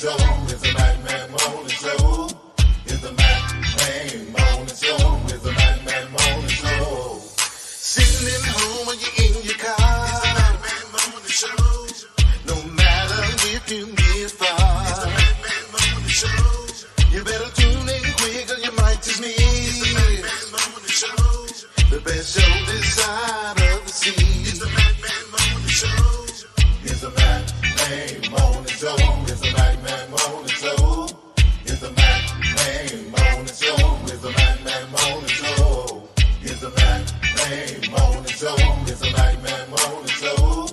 Show. It's the Mack Man Morning Show. It's the Mack Man Morning Show. It's the Mack Man Morning Show. Sitting at home or you in your car. It's the Mack Man Morning Show. No matter if you get far. It's the Mack Man Morning Show. You better tune in quick or you might just miss. It's the Mack Man Morning Show. The best show this side of the sea. It's the Mack Man Morning Show. It's the Mack Man Morning Show. It's the Mack Man Morning Show. It's the Mack Man Morning Show. It's the Mack Man Morning Show. It's the Mack Man Morning Show. It's the Mack Man Morning Show.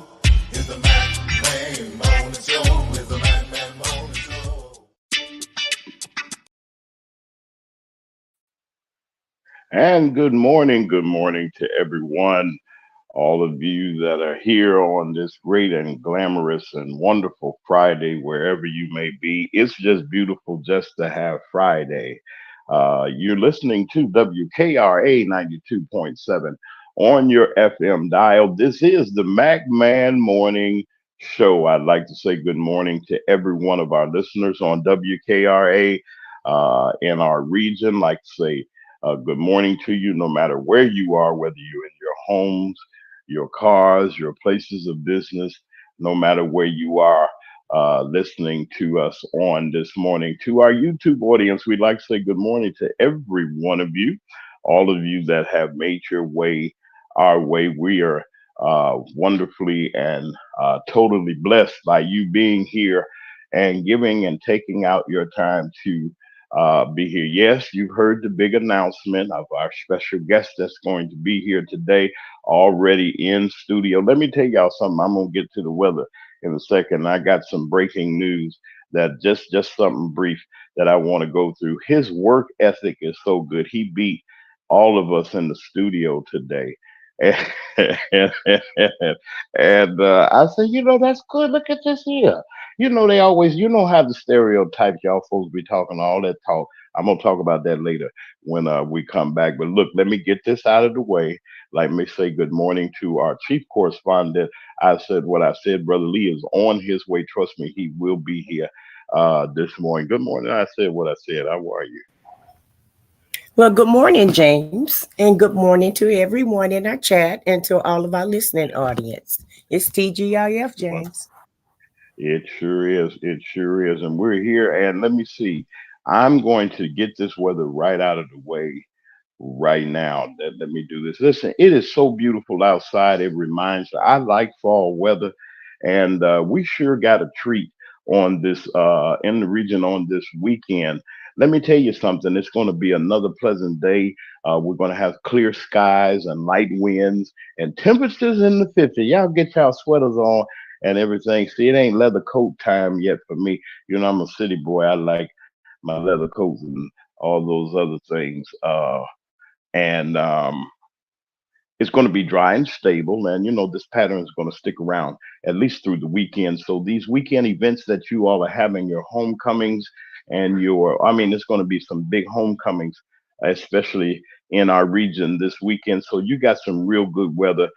It's the Mack Man Morning Show. It's the Mack Man Morning Show. And good morning to everyone, all of you that are here on this great and glamorous and wonderful Friday, wherever you may be. It's just beautiful just to have Friday. You're listening to WKRA 92.7 on your FM dial. This is the Mac Man Morning Show. I'd like to say good morning to every one of our listeners on WKRA in our region. Like to say, good morning to you, no matter where you are, whether you're in your homes, your cars, your places of business, no matter where you are listening to us on this morning. To our YouTube audience, we'd like to say good morning to every one of you, all of you that have made your way our way. We are wonderfully and totally blessed by you being here and giving and taking out your time to be here. Yes, you've heard the big announcement of our special guest that's going to be here today, already in studio. Let me tell y'all something. I'm gonna get to the weather in a second. I got some breaking news that just something brief that I want to go through. His work ethic is so good. He beat all of us in the studio today. And, I said, that's good. Look at this here. They always, how the stereotypes y'all folks be talking all that talk. I'm gonna talk about that later when we come back. But look, let me get this out of the way. Let me say good morning to our chief correspondent. I said what I said. Brother Lee is on his way. Trust me, he will be here this morning. Good morning. I said what I said. How are you? Well, good morning, James, and good morning to everyone in our chat and to all of our listening audience. It's TGIF, Well, James. it sure is. It sure is. And we're here. And let me see. I'm going to get this weather right out of the way right now. Let me do this. Listen, it is so beautiful outside. It reminds I like fall weather, and we sure got a treat on this in the region on this weekend. Let me tell you something. It's going to be another pleasant day. We're going to have clear skies and light winds and temperatures in the 50s. Y'all get y'all sweaters on and everything. See, it ain't leather coat time yet for me. I'm a city boy. I like my leather coats and all those other things. And it's going to be dry and stable. And this pattern is going to stick around at least through the weekend. So these weekend events that you all are having, your homecomings and it's going to be some big homecomings, especially in our region this weekend. So you got some real good weather.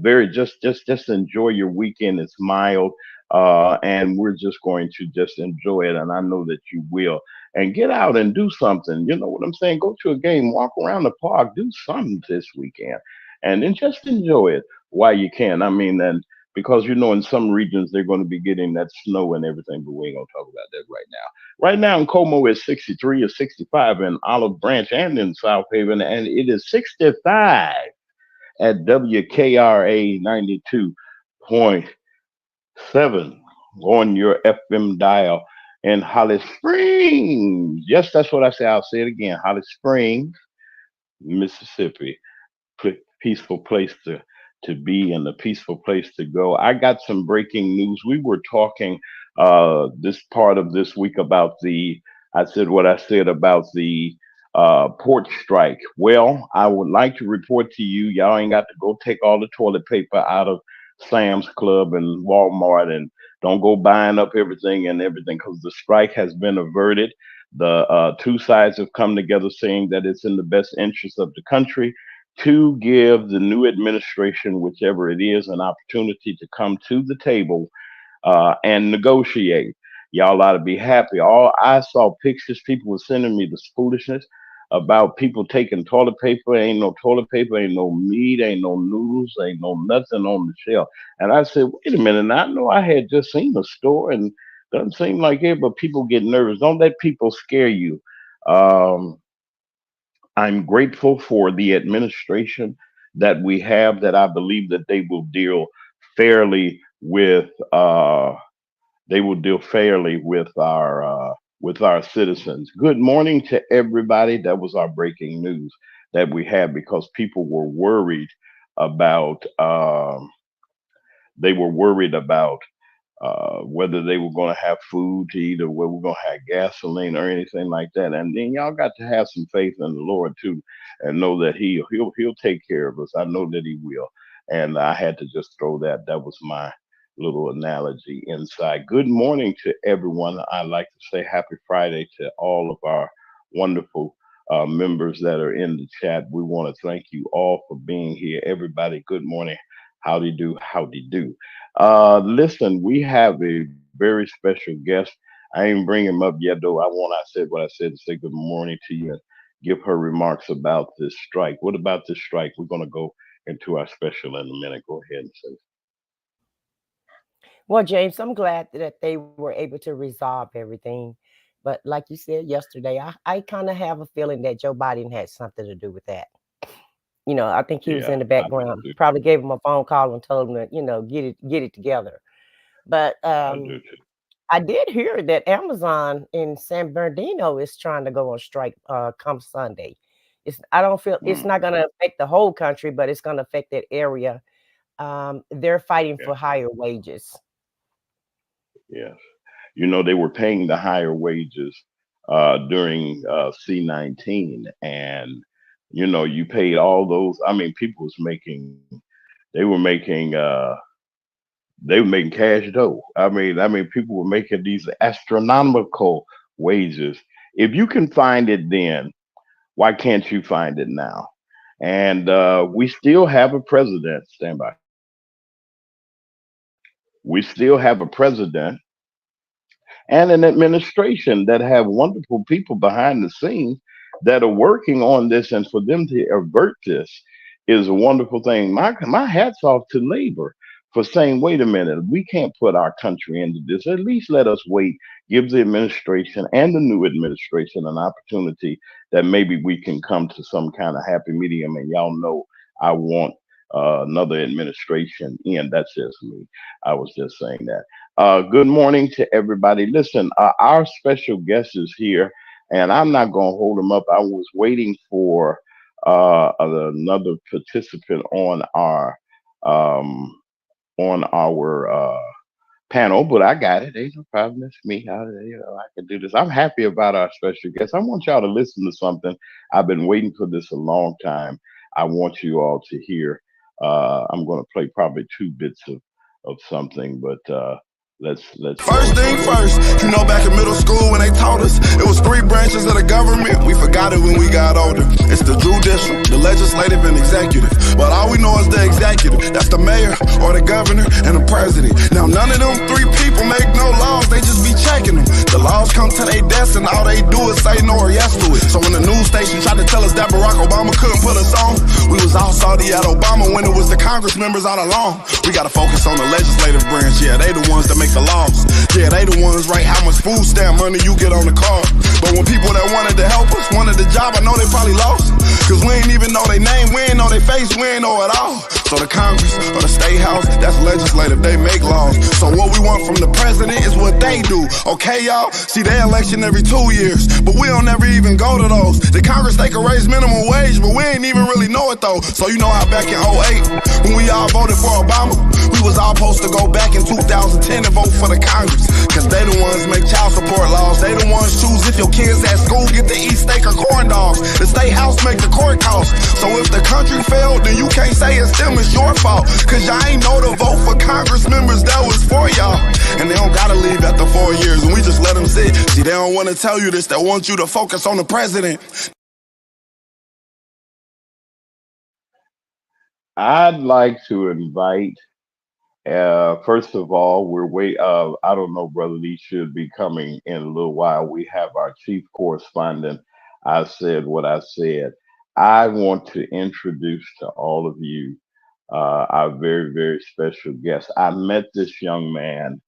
Very just enjoy your weekend. It's mild. And we're just going to just enjoy it. And I know that you will and get out and do something. You know what I'm saying? Go to a game, walk around the park, do something this weekend, and then just enjoy it while you can. And because in some regions they're going to be getting that snow and everything, but we ain't gonna talk about that right now. Right now in Como it's 63 or 65 in Olive Branch and in South Haven, and it is 65 at WKRA 92.7 on your FM dial in Holly Springs. Yes, that's what I say. I'll say it again. Holly Springs, Mississippi. Peaceful place to be and a peaceful place to go. I got some breaking news. We were talking this part of this week about I said what I said about the port strike. Well, I would like to report to you, y'all ain't got to go take all the toilet paper out of Sam's Club and Walmart and don't go buying up everything because the strike has been averted. The two sides have come together saying that it's in the best interest of the country to give the new administration, whichever it is, an opportunity to come to the table and negotiate. Y'all ought to be happy. All I saw pictures, people were sending me this foolishness about people taking toilet paper. Ain't no toilet paper, ain't no meat, ain't no noodles, ain't no nothing on the shelf. And I said, wait a minute, I know I had just seen the store and doesn't seem like it, but people get nervous. Don't let people scare you. Um, I'm grateful for the administration that we have, that I believe that they will deal fairly with with our citizens. Good morning to everybody. That was our breaking news that we had, because people were worried about they were worried about whether they were going to have food to eat, or whether we're going to have gasoline or anything like that. And then y'all got to have some faith in the Lord too, and know that he'll take care of us. I know that he will. And I had to just throw that. That was my little analogy inside. Good morning to everyone. I'd like to say happy Friday to all of our wonderful members that are in the chat. We want to thank you all for being here. Everybody, good morning. Howdy do, howdy do. Listen, we have a very special guest. I ain't bring him up yet, though. I said what I said, to say good morning to you and give her remarks about this strike. What about this strike? We're going to go into our special in a minute. Go ahead and say. Well, James, I'm glad that they were able to resolve everything. But like you said yesterday, I kind of have a feeling that Joe Biden had something to do with that. I think he was Yeah, in the I do background, too. probably gave him a phone call and told him to, get it together. But I do too. I did hear that Amazon in San Bernardino is trying to go on strike come Sunday. I don't feel it's Mm, not going to affect the whole country, but it's going to affect that area. They're fighting yeah, for higher wages. yes. They were paying the higher wages during C-19, and you paid all those. I mean, people was making they were making they were making cash dough. I mean, people were making these astronomical wages. If you can find it then, why can't you find it now? And we still have a president. Stand by. We still have a president and an administration that have wonderful people behind the scenes that are working on this, and for them to avert this is a wonderful thing. My hats off to labor for saying, wait a minute, we can't put our country into this. At least let us wait, give the administration and the new administration an opportunity that maybe we can come to some kind of happy medium. And y'all know I want another administration in. That's just me. I was just saying that. Good morning to everybody. Listen, our special guest is here, and I'm not going to hold him up. I was waiting for another participant um, on our panel, but I got it. Ain't no problem. It's me. I can do this. I'm happy about our special guest. I want y'all to listen to something. I've been waiting for this a long time. I want you all to hear. I'm going to play probably two bits of something, but let's First go. thing first, back in middle school when they taught us, it was three branches of the government. We forgot it when we got older. It's the judicial, the legislative, and executive. But all we know is the executive. That's the mayor or the governor and the president. Now none of them three people make no laws, they just be checking them. The laws come to their desk and all they do is say no or yes to it. So when the news station tried to tell us that Barack Obama couldn't put us on, we was all salty at Obama when it was the Congress members all along. We gotta focus on the legislative branch, yeah, they the ones that make the laws. Yeah, they the ones write how much food stamp money you get on the card. But when people that wanted to help us wanted the job, I know they probably lost. Cause we ain't even know their name, we ain't know their face, we ain't know it all. So the Congress or the State House, that's legislative, they make laws. So what we want from the president is what they do. Okay, y'all? See, they election every 2 years, but we don't ever even go to those. The Congress, they can raise minimum wage, but we ain't even really know it though. So you know how back in '08, when we all voted for Obama, we was all supposed to go back in 2010 and vote for the Congress. Cause they the ones make child support laws. They the ones choose if your kids at school get to eat steak or corn dogs. The State House make the court costs. So if the country failed, then you can't say it's them, it's your fault. Cause y'all ain't know to vote for Congress members that was for y'all. And they don't gotta leave after 4 years, and we just let them sit. See, they don't wanna tell you this, they want you to focus on the president. I'd like to invite First of all, we're wait. I don't know, brother. Lee should be coming in a little while. We have our chief correspondent. I said what I said. I want to introduce to all of you our very, very special guest. I met this young man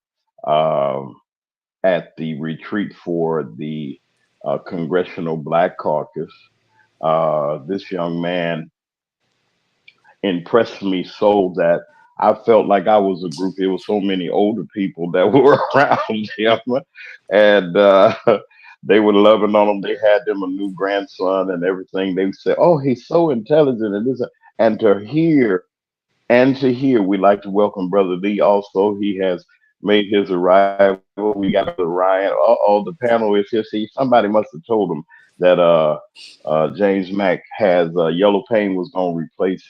um, at the retreat for the Congressional Black Caucus. This young man impressed me so that I felt like I was a group. There were so many older people that were around him, and they were loving on him. They had them a new grandson and everything. They said, "Oh, he's so intelligent," and this, and to hear, we'd like to welcome Brother Lee. Also, he has made his arrival. We got Brother Ryan. Oh, the panel is here. See, somebody must have told him that James Mack has Yellow Pain was going to replace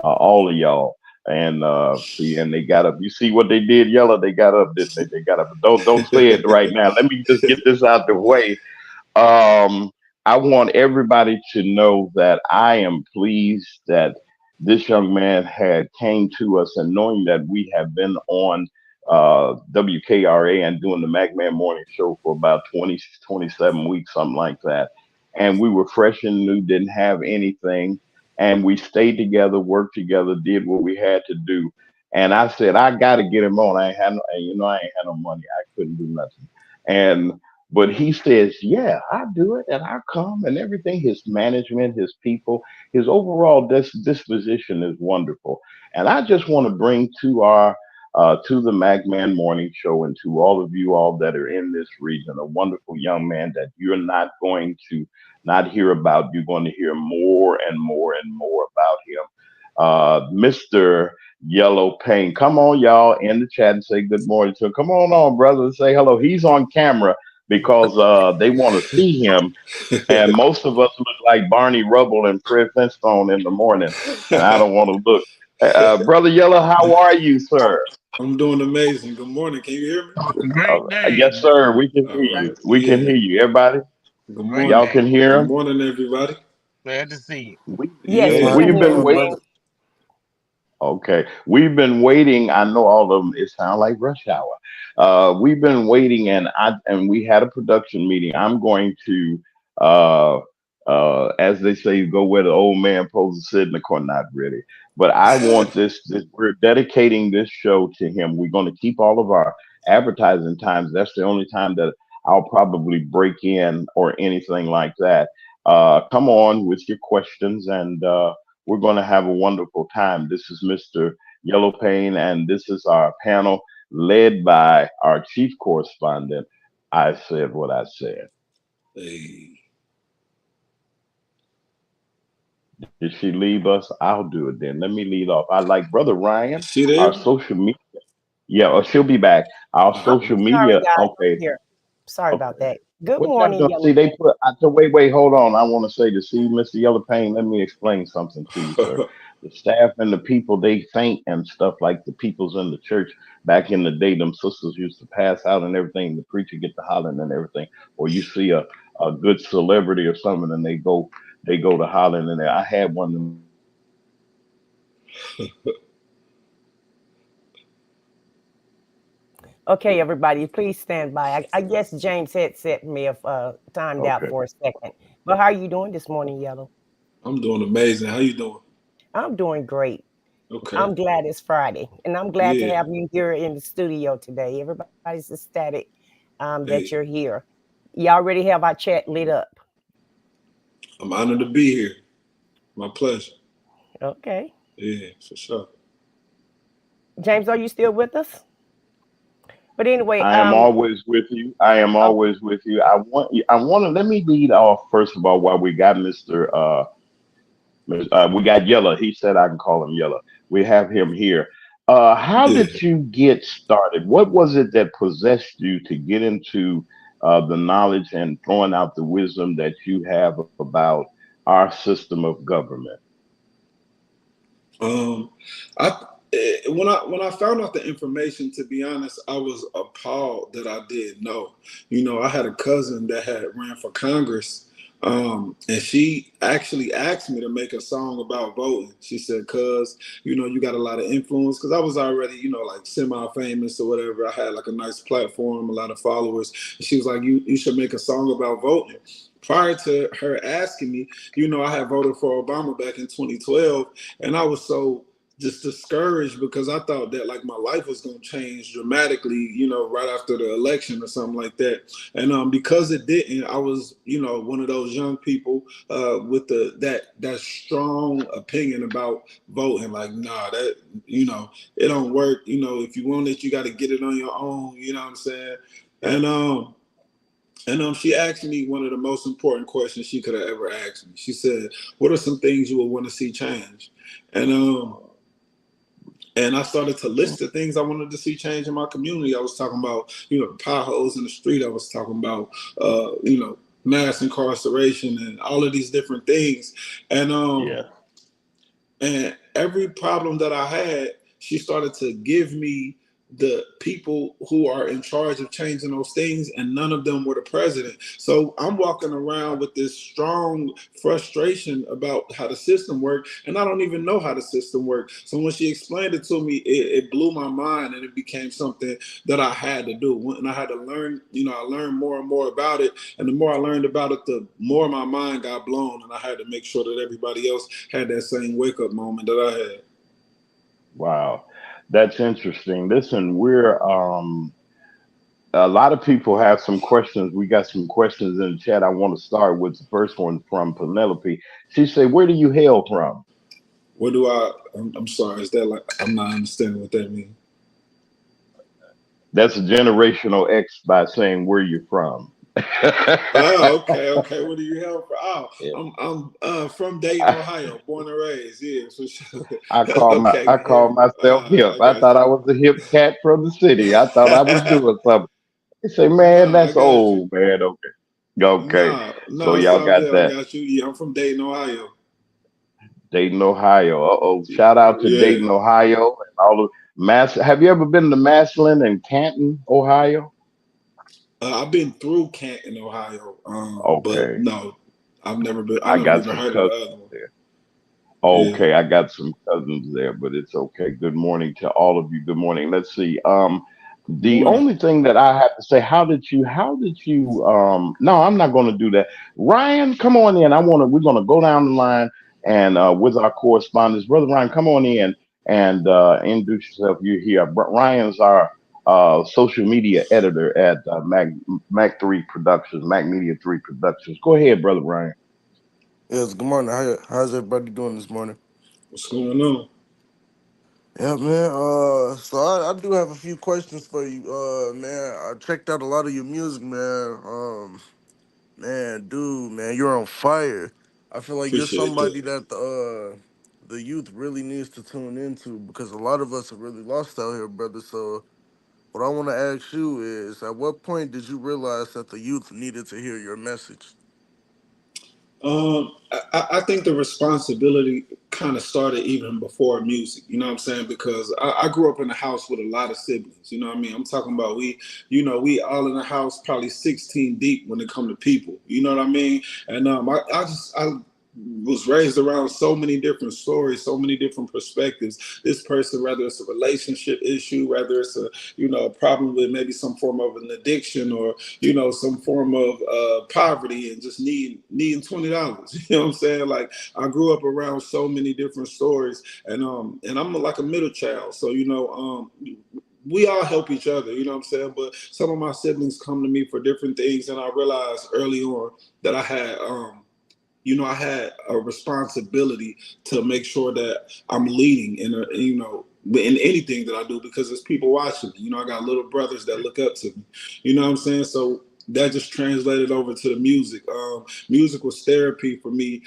all of y'all. And see, and they got up. You see what they did, Yellow? They got up, didn't they? They got up. Don't say it right now. Let me just get this out the way. um, I want everybody to know that I am pleased that this young man had came to us, and knowing that we have been on WKRA and doing the Macman Morning Show for about 20, 27 weeks, something like that. And we were fresh and new, didn't have anything. And we stayed together, worked together, did what we had to do. And I said, I got to get him on. I ain't had no, I ain't had no money. I couldn't do nothing. And but he says, "Yeah, I do it, and I come and everything." His management, his people, his overall disposition is wonderful. And I just want to bring to our to the Magman Morning Show and to all of you all that are in this region a wonderful young man that you're not going to not hear about. You're going to hear more and more and more about him. Mr. Yellow Pain. Come on, y'all, in the chat and say good morning to him. Come on, brother, and say hello. He's on camera because they want to see him. And most of us look like Barney Rubble and Fred Flintstone in the morning, and I don't want to look. Brother Yellow, how are you, sir? I'm doing amazing. Good morning. Can you hear me? Uh, Great day. yes, sir. We can All hear right. you. We can Yeah. hear you. Everybody, Good Great y'all morning. can day. hear Good him. morning, everybody. Glad to see you. We Yes, we Yeah. can we've Good hear been you. morning, waiting. brother. Okay, we've been waiting. I know all of them. It sounds like rush hour. We've been waiting, and we had a production meeting. I'm going to, uh, as they say, go where the old man supposed to sit in the corner. Not really, but I want this. We're dedicating this show to him. We're going to keep all of our advertising times. That's the only time that I'll probably break in or anything like that. Come on with your questions and. We're going to have a wonderful time. This is Mr. Yellowpain, and this is our panel led by our chief correspondent. I said what I said. Hey. Did she leave us? I'll do it then. Let me lead off. I like Brother Is Ryan, she our there? social media. Yeah, she'll be back. Our All I'm right. social sorry, media. guys. I'm Okay. here. Sorry Okay. about that. Good What y'all morning, doing? Yellow See, they Pain. put. I said, wait, hold on. I want to say to see Mr. Yellow Pain. Let me explain something to you, sir. The staff and the people they faint and stuff like the peoples in the church back in the day. Them sisters used to pass out and everything. The preacher get to hollering and everything. Or you see a good celebrity or something, and they go to hollering in there. I had one of them sisters that used to pass out and everything. But I want to say this to you, Okay, everybody, please stand by. I guess James had set me timed out okay. for a second. But how are you doing this morning, Yellow? I'm doing amazing. How you doing? I'm doing great. Okay. I'm glad it's Friday, and I'm glad to Yeah. have you here in the studio today. Everybody's ecstatic that you're Hey. here. You already have our chat lit up. I'm honored to be here. My pleasure. Okay. Yeah, for sure. James, are you still with us? But anyway, I am always with you. I am oh, always with you. I want you. I want to let me lead off first of all while we got Mister. We got Yellow. He said I can call him Yellow. We have him here. How Yeah. did you get started? What was it that possessed you to get into the knowledge and throwing out the wisdom that you have about our system of government? Um, when I found out the information, to be honest, I was appalled that I didn't know. You know, I had a cousin that had ran for Congress And she actually asked me to make a song about voting. She said, "Cause you got a lot of influence." Cause I was already like semi-famous or whatever. I had like a nice platform, a lot of followers. And she was like, "You should make a song about voting." Prior to her asking me, I had voted for Obama back in 2012, and I was so just discouraged because I thought that like my life was going to change dramatically, right after the election or something like that. And because it didn't, I was, one of those young people with that strong opinion about voting. Like, nah, that it don't work. If you want it, you got to get it on your own. You know what I'm saying? And she asked me one of the most important questions she could have ever asked me. She said, "What are some things you would want to see change?" And and I started to list the things I wanted to see change in my community. I was talking about, potholes in the street. I was talking about, mass incarceration and all of these different things. And Yeah. and every problem that I had, she started to give me the people who are in charge of changing those things, and none of them were the president. So I'm walking around with this strong frustration about how the system worked, and I don't even know how the system worked. So when she explained it to me, it blew my mind, and it became something that I had to do. And I had to learn, I learned more and more about it. And the more I learned about it, the more my mind got blown, and I had to make sure that everybody else had that same wake up moment that I had. Wow. That's interesting. Listen, we're a lot of people have some questions. We got some questions in the chat. I want to start with the first one from Penelope. She said, "Where do you hail from?" What do I? I'm sorry. Is that like I'm not understanding what that means? That's a generational X by saying where you're from. Oh, okay, okay. What do you have for? Oh, Yeah. I'm from Dayton, Ohio, born and raised. Yeah, for sure. I Okay, call myself hip. I I got thought I you. was a hip cat from the city. I thought I was doing something. They say, man, No, I that's got you. old, man. Okay. Okay. No, So no, it's y'all all got good. I that. got you. Yeah, I'm from Dayton, Ohio. Dayton, Ohio. Uh-oh. Shout out to Yeah, Dayton, Ohio and all of Mass. Have you ever been to Massillon and Canton, Ohio? I've been through Canton, Ohio, but Okay. no, I've never been. I I never got even some heard of the cousins other one. there. Yeah, Okay, I got some cousins there, but it's okay. Good morning to all of you. Good morning. Let's see. The morning. only thing that I have to say, no, I'm not gonna do that. Ryan, come on in. We're gonna go down the line and with our correspondents. Brother Ryan, come on in and introduce yourself. You're here. Ryan's our social media editor at Mac 3 Productions, Mac Media 3 Productions. Go ahead, Brother Ryan. Yes, good morning. How's everybody doing this morning? What's going on? Yeah, man. So I do have a few questions for you. Man, I checked out a lot of your music, man. Man, dude, man, you're on fire. I feel like you're Appreciate that. somebody that the youth really needs to tune into because a lot of us are really lost out here, brother. So what I want to ask you is, at what point did you realize that the youth needed to hear your message? I think the responsibility kind of started even before music, you know what I'm saying? Because I grew up in a house with a lot of siblings, you know what I mean? I'm talking about we all in the house probably 16 deep when it come to people, you know what I mean? And I was raised around so many different stories, so many different perspectives. This person, whether it's a relationship issue, whether it's a problem with maybe some form of an addiction or some form of poverty and just needing $20. You know what I'm saying? Like I grew up around so many different stories, and I'm like a middle child, so we all help each other, you know what I'm saying? But some of my siblings come to me for different things, and I realized early on that I had a responsibility to make sure that I'm leading in anything that I do because there's people watching me. I got little brothers that look up to me. You know what I'm saying? So that just translated over to the music. Music was therapy for me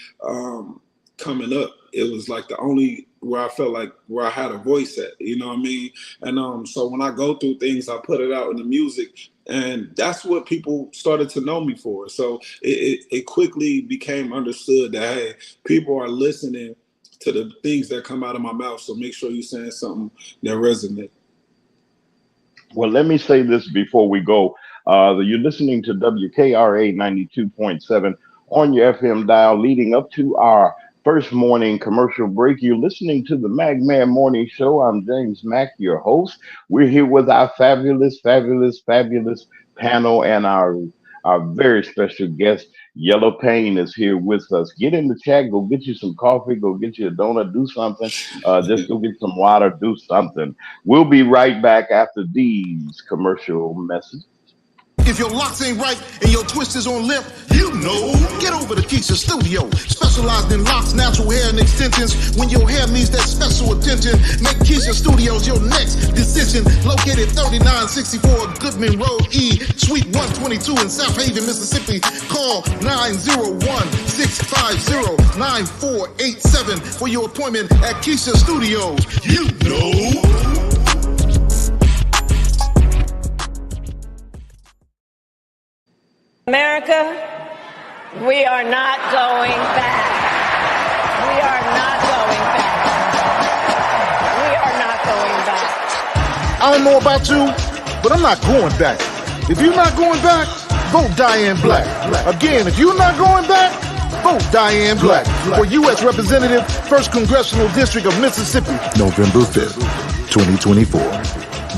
coming up. It was like the only where I felt like where I had a voice at. You know what I mean? And so when I go through things, I put it out in the music, and that's what people started to know me for. So it quickly became understood that hey, people are listening to the things that come out of my mouth. So make sure you're saying something that resonates. Well, let me say this before we go. You're listening to WKRA 92.7 on your FM dial, leading up to our first morning commercial break. You're listening to the Magman Morning Show. I'm James Mack, your host. We're here with our fabulous panel, and our very special guest, Yellopain, is here with us. Get in the chat, go get you some coffee, go get you a donut, do something. Just go get some water, do something. We'll be right back after these commercial messages. If your locks ain't right and your twist is on limp, you know. Get over to Keisha Studio. Specialized in locks, natural hair, and extensions. When your hair needs that special attention, make Keisha Studios your next decision. Located 3964 Goodman Road E, Suite 122 in South Haven, Mississippi. Call 901-650-9487 for your appointment at Keisha Studios. You know. America, we are not going back. We are not going back. We are not going back. I don't know about you, but I'm not going back. If you're not going back, vote Diane Black. Again, if you're not going back, vote Diane Black for U.S. Representative, 1st Congressional District of Mississippi. November 5th, 2024.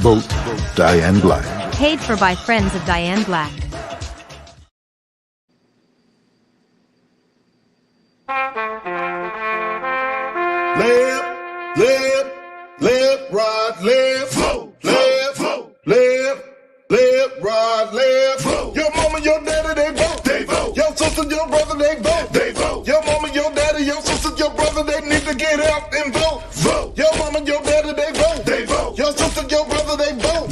Vote Diane Black. Paid for by Friends of Diane Black. Left, right, left, vote, left, right, left. Vote. Your mama, your daddy, they vote. Your sister, your brother, they vote. Your mama, your daddy, your sister, your brother, they need to get out and vote. Your mama, your daddy, they vote. Your sister, your brother, they vote.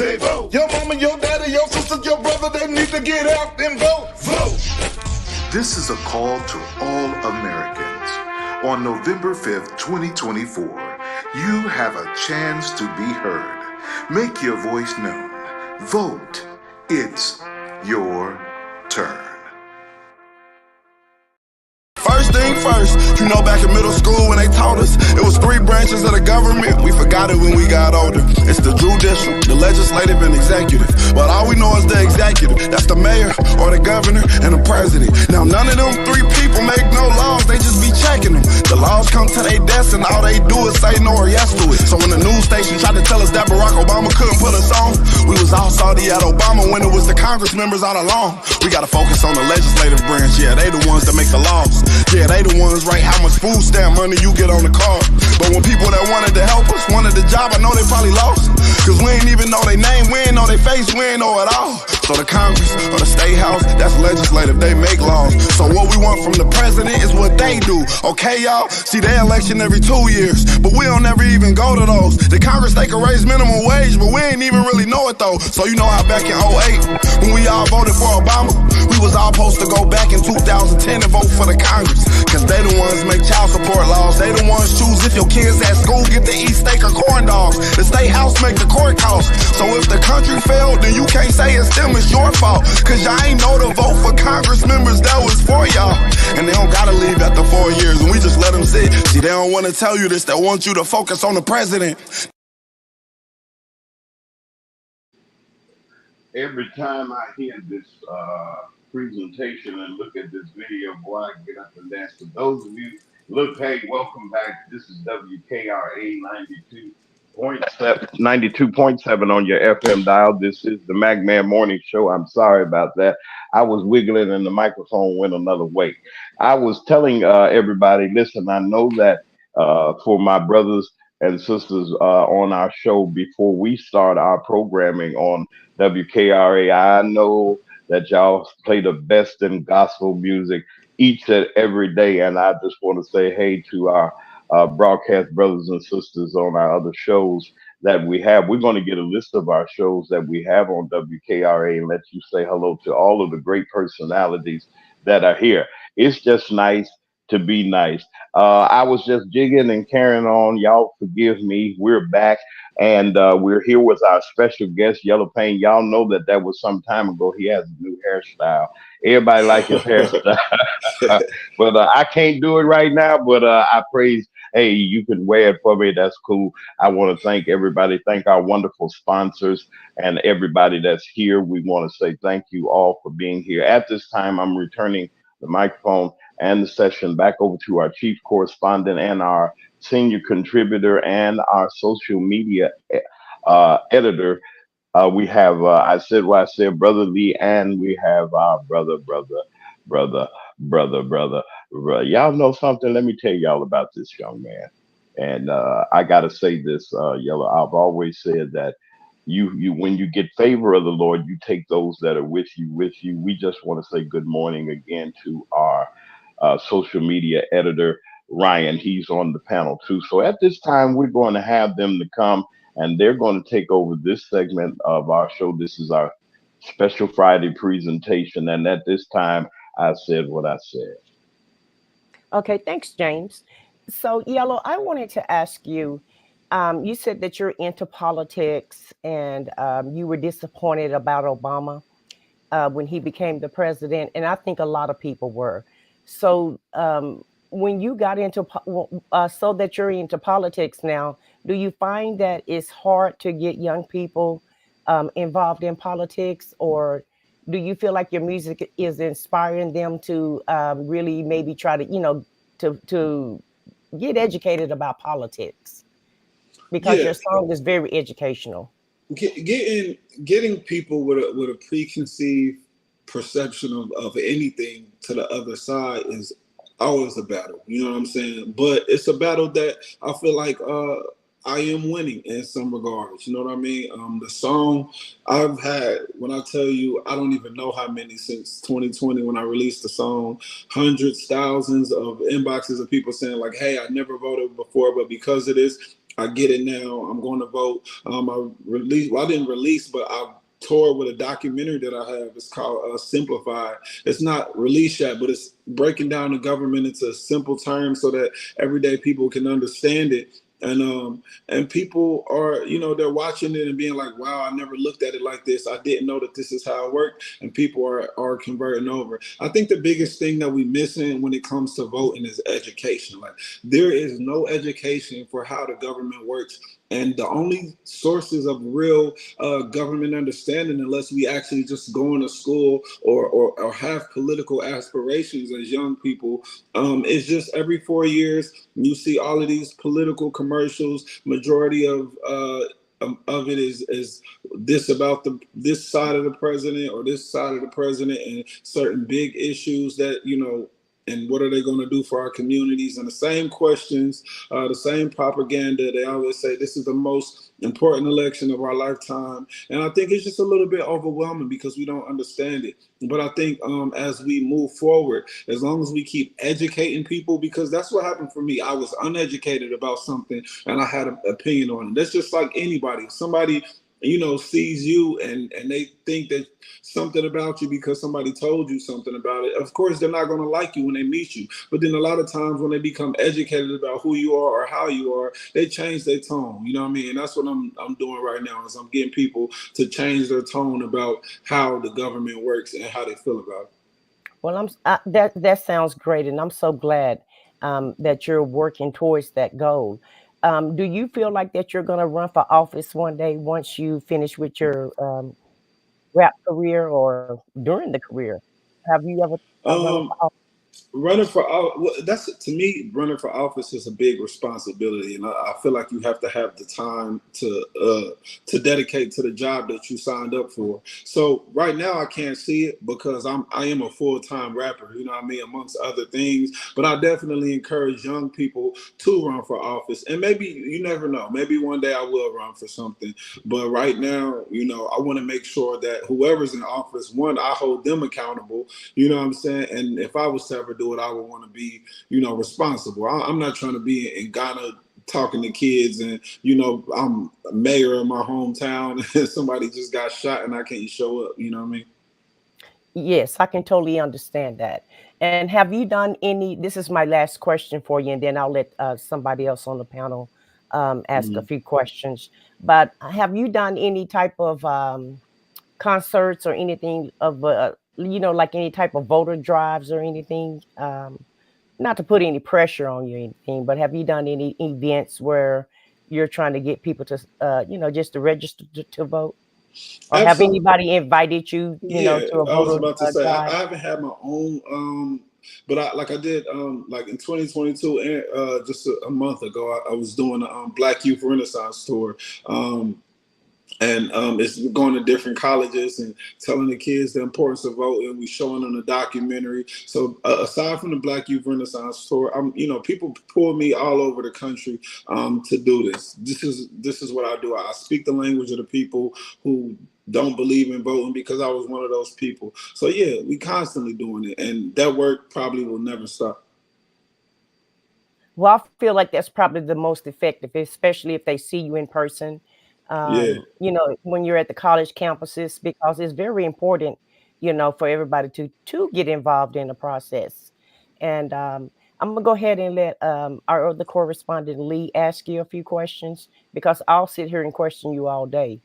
Your mama, your daddy, your sister, your brother, they need to get out and vote. This is a call to all Americans. On November 5th, 2024, you have a chance to be heard. Make your voice known. Vote. It's your turn. First thing first, you know back in middle school when they taught us it was 3 branches of the government. We forgot it when we got older. It's the judicial, the legislative, and executive. But all we know is the executive. That's the mayor or the governor and the president. Now none of them 3 people make no laws, they just be checking them. The laws come to their desk and all they do is say no or yes to it. So when the news station tried to tell us that Barack Obama couldn't put us on, we was all salty at Obama when it was the Congress members all along. We gotta focus on the legislative branch, yeah, they the ones that make the laws. Yeah, they the ones write how much food stamp money you get on the card. But when people that wanted to help us wanted the job, I know they probably lost. Cause we ain't even know their name, we ain't know their face, we ain't know it all. So the Congress or the State House, that's legislative, they make laws. So what we want from the president is what they do, okay y'all? See, they election every 2 years, but we don't ever even go to those. The Congress, they can raise minimum wage, but we ain't even really know it though. So you know how back in 08, when we all voted for Obama, we was all supposed to go back in 2010 and vote for the Congress. Cause they the ones make child support laws. They the ones choose if your kids at school get to eat steak or corn dogs. The State House make the court costs. So if the country failed, then you can't say it's them, it's your fault. Cause y'all ain't know to vote for Congress members that was for y'all. And they don't gotta leave after 4 years and we just let them sit. See, they don't wanna tell you this, they want you to focus on the president. Every time I hear this presentation and look at this video, boy, I get up and dance. For those of you, look, hey, welcome back. This is WKRA 92.7 on your FM dial. This is the Magman Morning Show. I'm sorry about that. I was wiggling and the microphone went another way. I was telling everybody, listen, I know that for my brothers and sisters on our show, before we start our programming on WKRA, I know that y'all play the best in gospel music each and every day. And I just want to say hey to our broadcast brothers and sisters on our other shows that we have. We're going to get a list of our shows that we have on WKRA and let you say hello to all of the great personalities that are here. It's just nice to be nice. I was just jigging and carrying on. Y'all forgive me. We're back. And we're here with our special guest, Yellopain. Y'all know that that was some time ago. He has a new hairstyle. Everybody like his hairstyle. But I can't do it right now. But I praise, hey, you can wear it for me. That's cool. I want to thank everybody. Thank our wonderful sponsors and everybody that's here. We want to say thank you all for being here. At this time, I'm returning the microphone and the session back over to our chief correspondent and our senior contributor and our social media editor. We have, I said what I said, Brother Lee, and we have our brother, brother. Y'all know something? Let me tell y'all about this young man. And I got to say this, Yellow. I've always said that when you get favor of the Lord, you take those that are with you. We just want to say good morning again to our social media editor, Ryan. He's on the panel too. So at this time, we're going to have them to come and they're going to take over this segment of our show. This is our special Friday presentation. And at this time, I said what I said. Okay, thanks, James. So, Yellow, I wanted to ask you. You said that you're into politics and you were disappointed about Obama when he became the president, and I think a lot of people were. So, when you got into so that you're into politics now, do you find that it's hard to get young people involved in politics, or do you feel like your music is inspiring them to really maybe try to, to get educated about politics? Because Yeah, your song is very educational. getting people with a preconceived perception of anything to the other side is always a battle. You know what I'm saying? But it's a battle that I feel like I am winning in some regards. You know what I mean? The song I've had, when I tell you, I don't even know how many since 2020 when I released the song, hundreds, thousands of inboxes of people saying like, "Hey, I never voted before, but because of this, I get it now. I'm going to vote." I released. Well, I didn't release, but I toured with a documentary that I have. It's called Simplified. It's not released yet, but it's breaking down the government into simple terms so that everyday people can understand it. And people are, they're watching it and being like, "Wow, I never looked at it like this. I didn't know that this is how it worked." And people are converting over. I think the biggest thing that we missing when it comes to voting is education. Like, there is no education for how the government works. And the only sources of real government understanding, unless we actually just go into school or have political aspirations as young people, is just every 4 years you see all of these political commercials. Majority of it is this about this side of the president or this side of the president and certain big issues that and what are they going to do for our communities, and the same questions, the same propaganda. They always say this is the most important election of our lifetime, and I think it's just a little bit overwhelming because we don't understand it. But I think as we move forward, as long as we keep educating people, because that's what happened for me. I was uneducated about something and I had an opinion on it. That's just like anybody. Somebody sees you and they think that something about you because somebody told you something about it. Of course, they're not going to like you when they meet you. But then a lot of times when they become educated about who you are or how you are, they change their tone. You know what I mean? And that's what I'm doing right now is I'm getting people to change their tone about how the government works and how they feel about it. Well, that sounds great, and I'm so glad that you're working towards that goal. Do you feel like that you're going to run for office one day once you finish with your rap career or during the career? Have you ever thought about running Um, for office? Running for that's to me, running for office is a big responsibility, and I feel like you have to have the time to dedicate to the job that you signed up for. So right now I can't see it because I am a full-time rapper, you know what I mean, amongst other things. But I definitely encourage young people to run for office, and maybe you never know, maybe one day I will run for something. But right now, I want to make sure that whoever's in office, one, I hold them accountable. You know what I'm saying? And if I was to ever do it, I would want to be, responsible. I'm not trying to be in Ghana talking to kids and, I'm a mayor of my hometown and somebody just got shot and I can't show up. You know what I mean? Yes, I can totally understand that. And have you done any? This is my last question for you, and then I'll let somebody else on the panel ask a Mhm. few questions. But have you done any type of concerts or anything of like any type of voter drives or anything, not to put any pressure on you or anything, but have you done any events where you're trying to get people to just to register to vote, or have Absolutely. anybody invited you Yeah, to a I was voter about to say I drive? haven't had my own But like I did, like in 2022, and just a month ago, I was doing a Black Youth Renaissance tour. And it's going to different colleges and telling the kids the importance of voting. We showing them the documentary. So aside from the Black Youth Renaissance Tour, people pull me all over the country to do this. This is what I do. I speak the language of the people who don't believe in voting, because I was one of those people. So yeah, we constantly doing it, and that work probably will never stop. Well, I feel like that's probably the most effective, especially if they see you in person. Yeah, When you're at the college campuses, because it's very important, for everybody to get involved in the process. And I'm gonna go ahead and let our other correspondent Lee ask you a few questions, because I'll sit here and question you all day.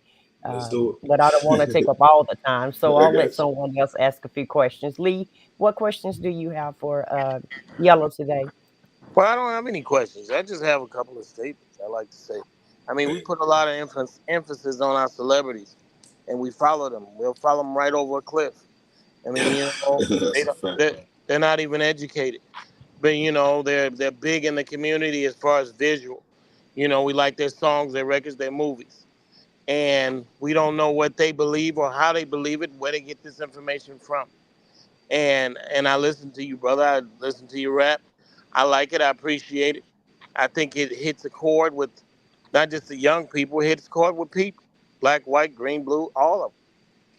let's do But I don't want to take it. up all the time, so I I'll let got you. someone else ask a few questions. Lee, what questions do you have for Yellow today? Well, I don't have any questions. I just have a couple of statements I like to say. I mean, we put a lot of emphasis on our celebrities, and we follow them. We'll follow them right over a cliff. I mean, That's they a don't, fact. they're not even educated, but they're big in the community as far as visual. We like their songs, their records, their movies, and we don't know what they believe or how they believe it, where they get this information from. And I listen to you, brother. I listen to your rap. I like it. I appreciate it. I think it hits a chord with not just the young people. It hits a chord with people, black, white, green, blue, all of them.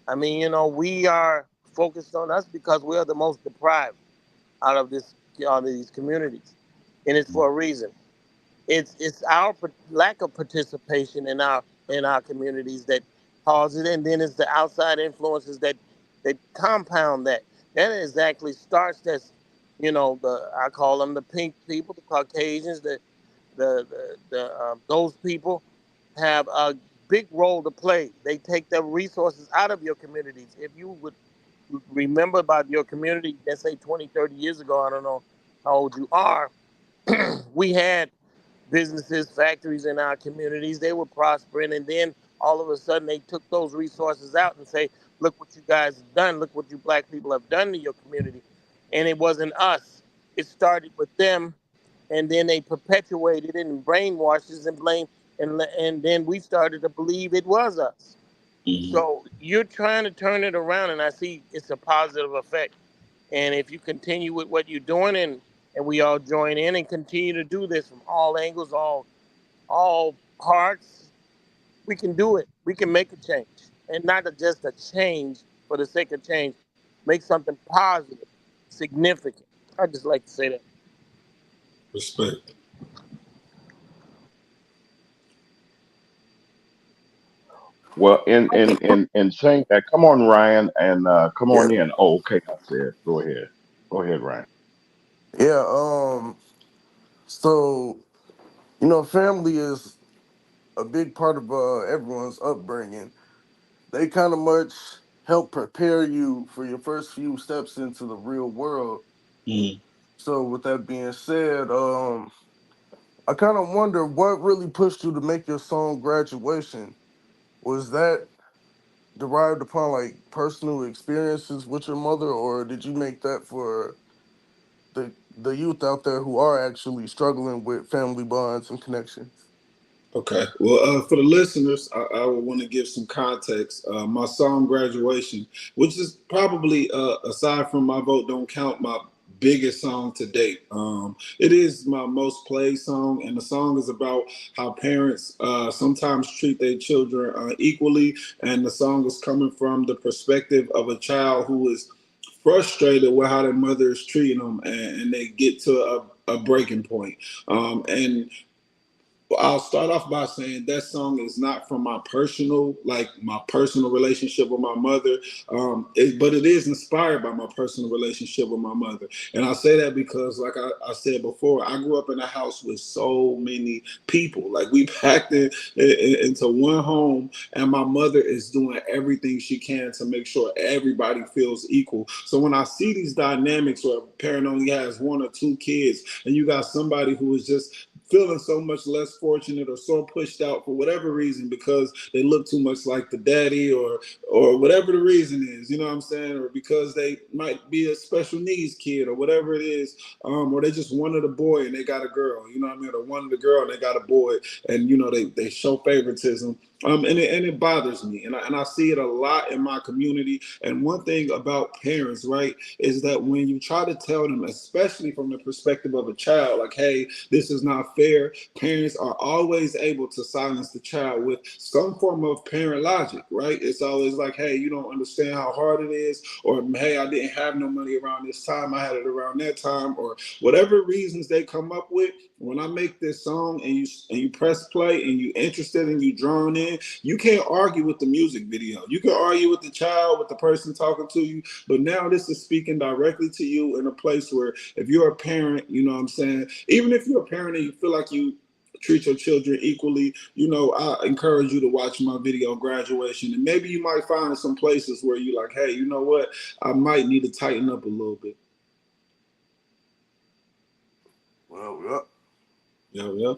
I mean, we are focused on us because we are the most deprived out of these communities, and it's for a reason. It's our lack of participation in our communities that causes it, and then it's the outside influences that compound that. That exactly starts as the I call them the pink people, the Caucasians, those people have a big role to play. They take the resources out of your communities. If you would remember about your community, let's say 20, 30 years ago, I don't know how old you are, we had businesses, factories in our communities. They were prospering, and then all of a sudden they took those resources out and say, "Look what you guys have done. Look what you black people have done to your community." And it wasn't us. It started with them, and then they perpetuated it and brainwashed us and blame, and then we started to believe it was us. Mhm. So you're trying to turn it around, and I see it's a positive effect. And if you continue with what you're doing, and we all join in and continue to do this from all angles, all parts, we can do it. We can make a change, and not just a change for the sake of change. Make something positive, significant. I just like to say that. Respect. Well, in saying that, come on, Ryan, and come Yeah, on in. Oh, okay, I said. Go ahead. Go ahead, Ryan. yeah. So family is a big part of everyone's upbringing. They kind of much help prepare you for your first few steps into the real world. Mhm. So with that being said, I kind of wonder what really pushed you to make your song Graduation. Was that derived upon like personal experiences with your mother, or did you make that for the youth out there who are actually struggling with family bonds and connections? Okay. Well, for the listeners, I would want to give some context. My song "Graduation," which is probably, aside from "My Vote Don't Count," my biggest song to date. It is my most played song, and the song is about how parents sometimes treat their children equally. And the song is coming from the perspective of a child who is frustrated with how their mother is treating them, and they get to a breaking point. And I'll start off by saying that song is not from my personal relationship with my mother, but it is inspired by my personal relationship with my mother. And I say that because, like I said before, I grew up in a house with so many people. Like we packed into one home, and my mother is doing everything she can to make sure everybody feels equal. So when I see these dynamics where a parent only has one or two kids, and you got somebody who is just feeling so much less fortunate or so pushed out for whatever reason because they look too much like the daddy or whatever the reason is, you know what I'm saying? Or because they might be a special needs kid or whatever it is, or they just wanted a boy and they got a girl, you know what I mean? Or wanted a girl and they got a boy, and you know they show favoritism. And it bothers me, and I see it a lot in my community. And one thing about parents, right, is that when you try to tell them, especially from the perspective of a child, like, hey, this is not fair, parents are always able to silence the child with some form of parent logic, right? It's always like, hey, you don't understand how hard it is, or hey, I didn't have no money around this time, I had it around that time, or whatever reasons they come up with. When I make this song and you press play and you interested and you drawn in, you can't argue with the music video. You can argue with the child, with the person talking to you, but now this is speaking directly to you in a place where if you're a parent, you know what I'm saying, even if you're a parent and you feel like you treat your children equally, you know, I encourage you to watch my video graduation, and maybe you might find some places where you're like, hey, you know what, I might need to tighten up a little bit. Well, yeah. Yeah.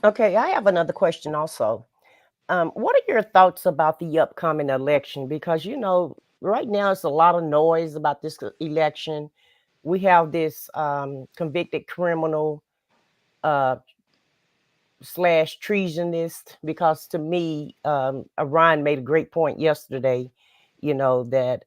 Okay, I have another question also. What are your thoughts about the upcoming election? Because, you know, right now it's a lot of noise about this election. We have this convicted criminal uh, slash treasonist, because to me, Ryan made a great point yesterday, you know, that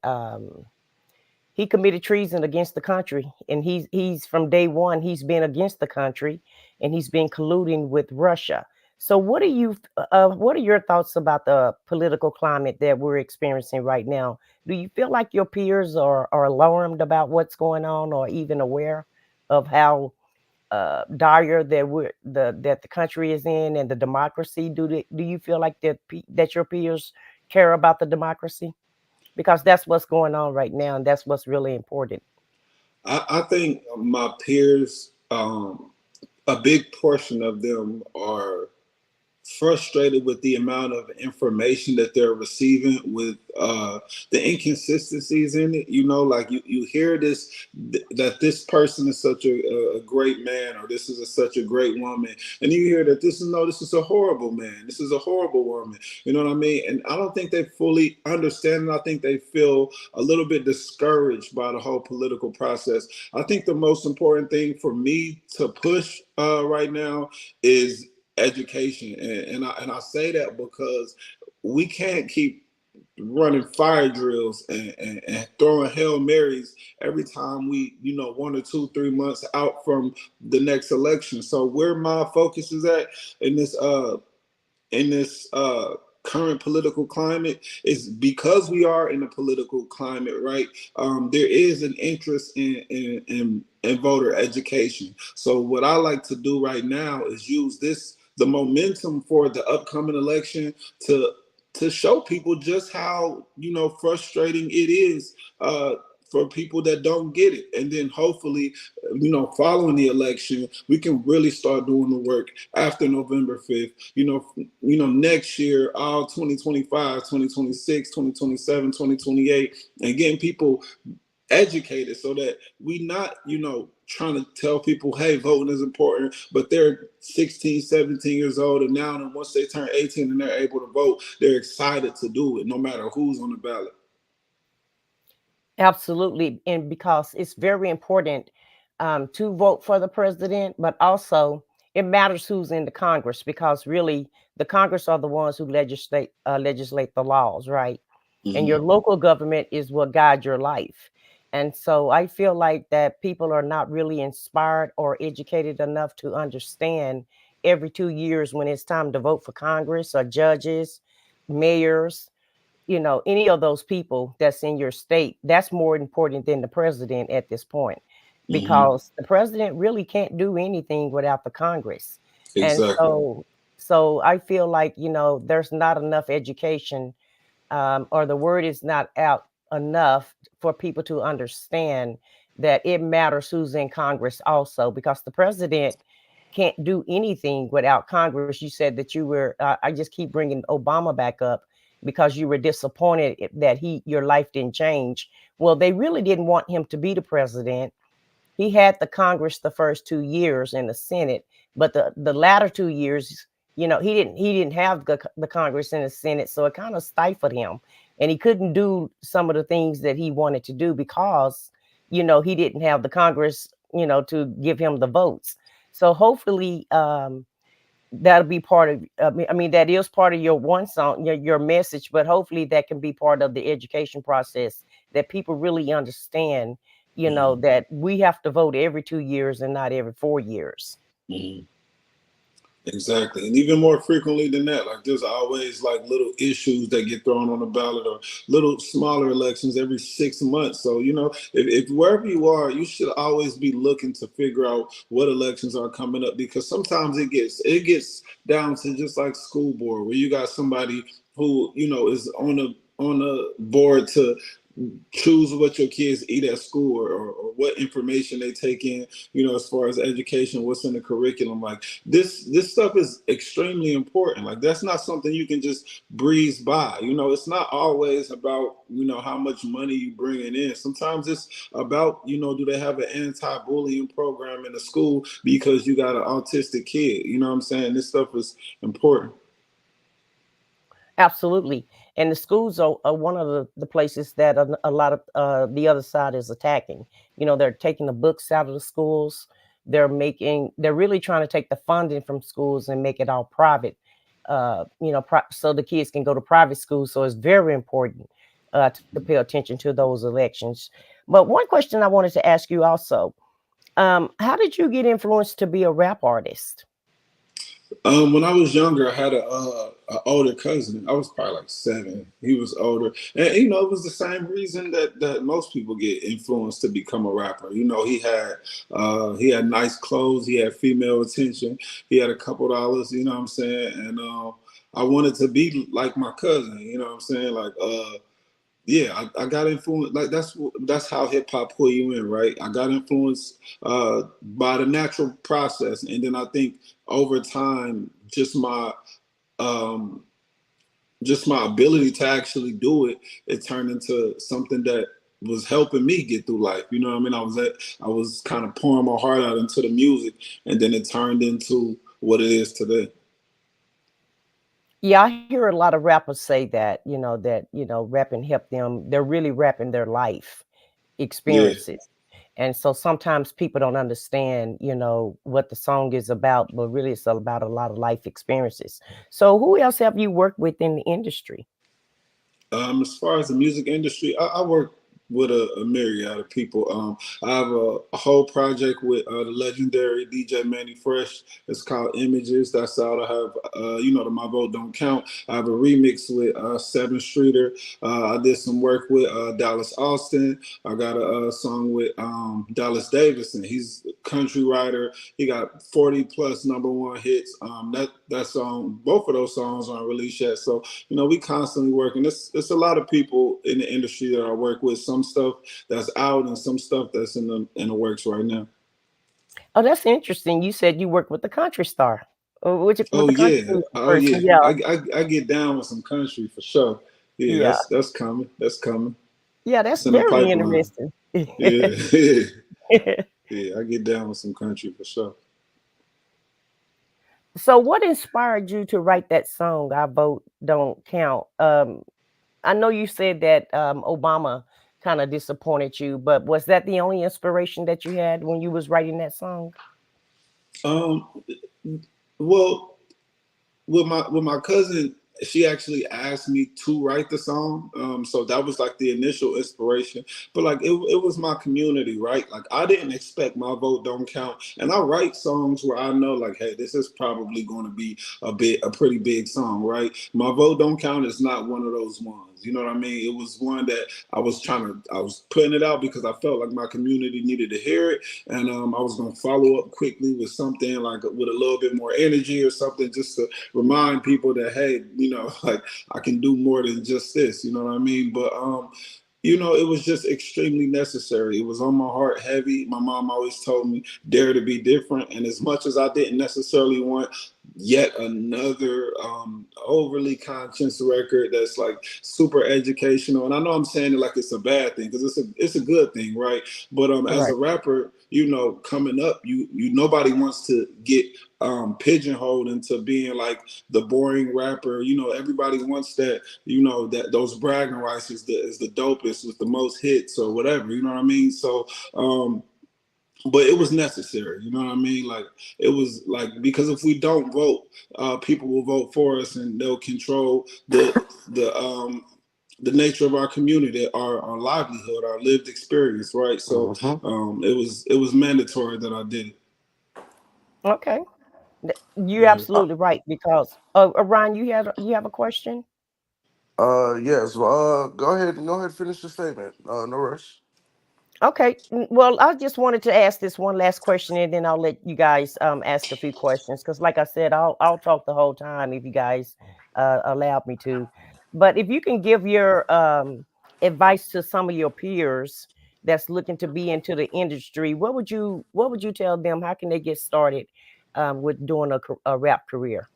he committed treason against the country, and he's from day one he's been against the country, and he's been colluding with Russia. So what are your thoughts about the political climate that we're experiencing right now? Do you feel like your peers are alarmed about what's going on, or even aware of how dire that the country is in and the democracy? Do you feel like that your peers care about the democracy? Because that's what's going on right now, and that's what's really important. I think my peers, a big portion of them are frustrated with the amount of information that they're receiving, with the inconsistencies in it. You know, like you hear this, that this person is such a great man, or this is such a great woman, and you hear that this is a horrible man, this is a horrible woman. You know what I mean? And I don't think they fully understand it. I think they feel a little bit discouraged by the whole political process. I think the most important thing for me to push right now is education, and I say that because we can't keep running fire drills and throwing Hail Marys every time we, you know, 1 or 2, 3 months out from the next election. So where my focus is at in this current political climate is because we are in a political climate, right? There is an interest in voter education. So what I like to do right now is use the momentum for the upcoming election to show people just how, you know, frustrating it is for people that don't get it. And then hopefully, you know, following the election, we can really start doing the work after November 5th. Next year, all 2025, 2026, 2027, 2028, and getting people educated so that we not, you know, trying to tell people, hey, voting is important, but they're 16, 17 years old, and now once they turn 18 and they're able to vote, they're excited to do it no matter who's on the ballot. Absolutely. And because it's very important to vote for the president, but also it matters who's in the Congress, because really the Congress are the ones who legislate the laws, right? And your local government is what guides your life. And so I feel like that people are not really inspired or educated enough to understand every 2 years when it's time to vote for Congress or judges, mayors, you know, any of those people that's in your state, that's more important than the president at this point, because the president really can't do anything without the Congress. And Exactly. so I feel like, you know, there's not enough education, or the word is not out enough for people to understand that it matters who's in Congress also, because the president can't do anything without Congress. You said that you were, I just keep bringing Obama back up because you were disappointed that your life didn't change. Well, they really didn't want him to be the president. he had the Congress the first 2 years in the Senate, but the latter 2 years, he didn't have the Congress and the Senate, so it kind of stifled him, and he couldn't do some of the things that he wanted to do because he didn't have the Congress, to give him the votes. So hopefully, that'll be part of. I mean, that is part of your one song, your message, but hopefully that can be part of the education process, that people really understand, Mhm. that we have to vote every 2 years and not every 4 years. Mhm. Exactly. And even more frequently than that, like there's always like little issues that get thrown on the ballot or little smaller elections every 6 months. So, if wherever you are, you should always be looking to figure out what elections are coming up, because sometimes it gets down to just like school board where you got somebody who, is on a board to choose what your kids eat at school, or what information they take in, as far as education, what's in the curriculum. Like this stuff is extremely important. Like that's not something you can just breeze by. It's not always about, how much money you bringing in. Sometimes it's about, do they have an anti-bullying program in the school because you got an autistic kid? You know what I'm saying? This stuff is important. Absolutely. And the schools are one of the places that a lot of the other side is attacking. They're taking the books out of the schools. They're really trying to take the funding from schools and make it all private, so the kids can go to private schools. So it's very important to pay attention to those elections. But one question I wanted to ask you also, how did you get influenced to be a rap artist? When I was younger, I had a older cousin. I was probably like 7. He was older, and it was the same reason that most people get influenced to become a rapper. He had nice clothes, he had female attention, he had a couple dollars. You know what I'm saying? And I wanted to be like my cousin. You know what I'm saying? Like yeah, I got influenced. Like that's how hip hop pull you in, right? I got influenced by the natural process, and then I think over time, um, just my ability to actually do it, it turned into something that was helping me get through life. You know what I mean? I was kind of pouring my heart out into the music, and then it turned into what it is today. Yeah, I hear a lot of rappers say that, rapping helped them. They're really rapping their life Yeah. experiences. And so sometimes people don't understand, what the song is about, but really it's about a lot of life experiences. So who else have you worked with in the industry? As far as the music industry, I work with a myriad of people. I have a whole project with the legendary DJ Manny Fresh. It's called Images. That's out. I have, the My Vote Don't Count. I have a remix with Seven Streeter. I did some work with Dallas Austin. I got a song with Dallas Davidson. He's a country writer. He got 40 plus number one hits. That song, both of those songs aren't released yet. So we constantly working. It's a lot of people in the industry that I work with. Some stuff that's out and some stuff that's in the works right now. Oh, that's interesting. You said you work with the country star, with Oh the country yeah, music oh person. yeah. Yeah, I get down with some country for sure. Yeah, yeah, that's coming. That's coming. yeah. It's That's in the very pipeline. interesting. Yeah, yeah. I get down with some country for sure. So, what inspired you to write that song? "I Vote Don't Count." I know you said that Obama kind of disappointed you, but was that the only inspiration that you had when you was writing that song? Um, well, with my cousin, she actually asked me to write the song. So that was like the initial inspiration. But like it was my community, right? Like I didn't expect My Vote Don't Count. And I write songs where I know like, hey, this is probably going to be a pretty big song, right? My Vote Don't Count is not one of those ones. You know what I mean? It was one that I was putting it out because I felt like my community needed to hear it, and I was gonna follow up quickly with something like with a little bit more energy or something, just to remind people that hey, like I can do more than just this. You know what I mean? But it was just extremely necessary. It was on my heart heavy. My mom always told me dare to be different, and as much as I didn't necessarily want yet another overly conscious record that's like super educational. And I know I'm saying it like it's a bad thing, because it's a good thing, right? But as a Right. rapper, coming up, you nobody wants to get pigeonholed into being like the boring rapper. Everybody wants that. That those bragging rights is the dopest with the most hits or whatever. You know what I mean? So. But it was necessary, you know what I mean? Like, it was like, because if we don't vote, people will vote for us, and they'll control the the nature of our community, our livelihood, our lived experience, right? So Mm-hmm. it was mandatory that I did it. Okay. You're Mhm. absolutely right because Ryan, you have a question? Yes. Go ahead. Go ahead. Finish your statement. No rush. Okay. Well, I just wanted to ask this one last question, and then I'll let you guys ask a few questions because, like I said, I'll talk the whole time if you guys allowed me to. But if you can give your advice to some of your peers that's looking to be into the industry, what would you tell them? How can they get started with doing a rap career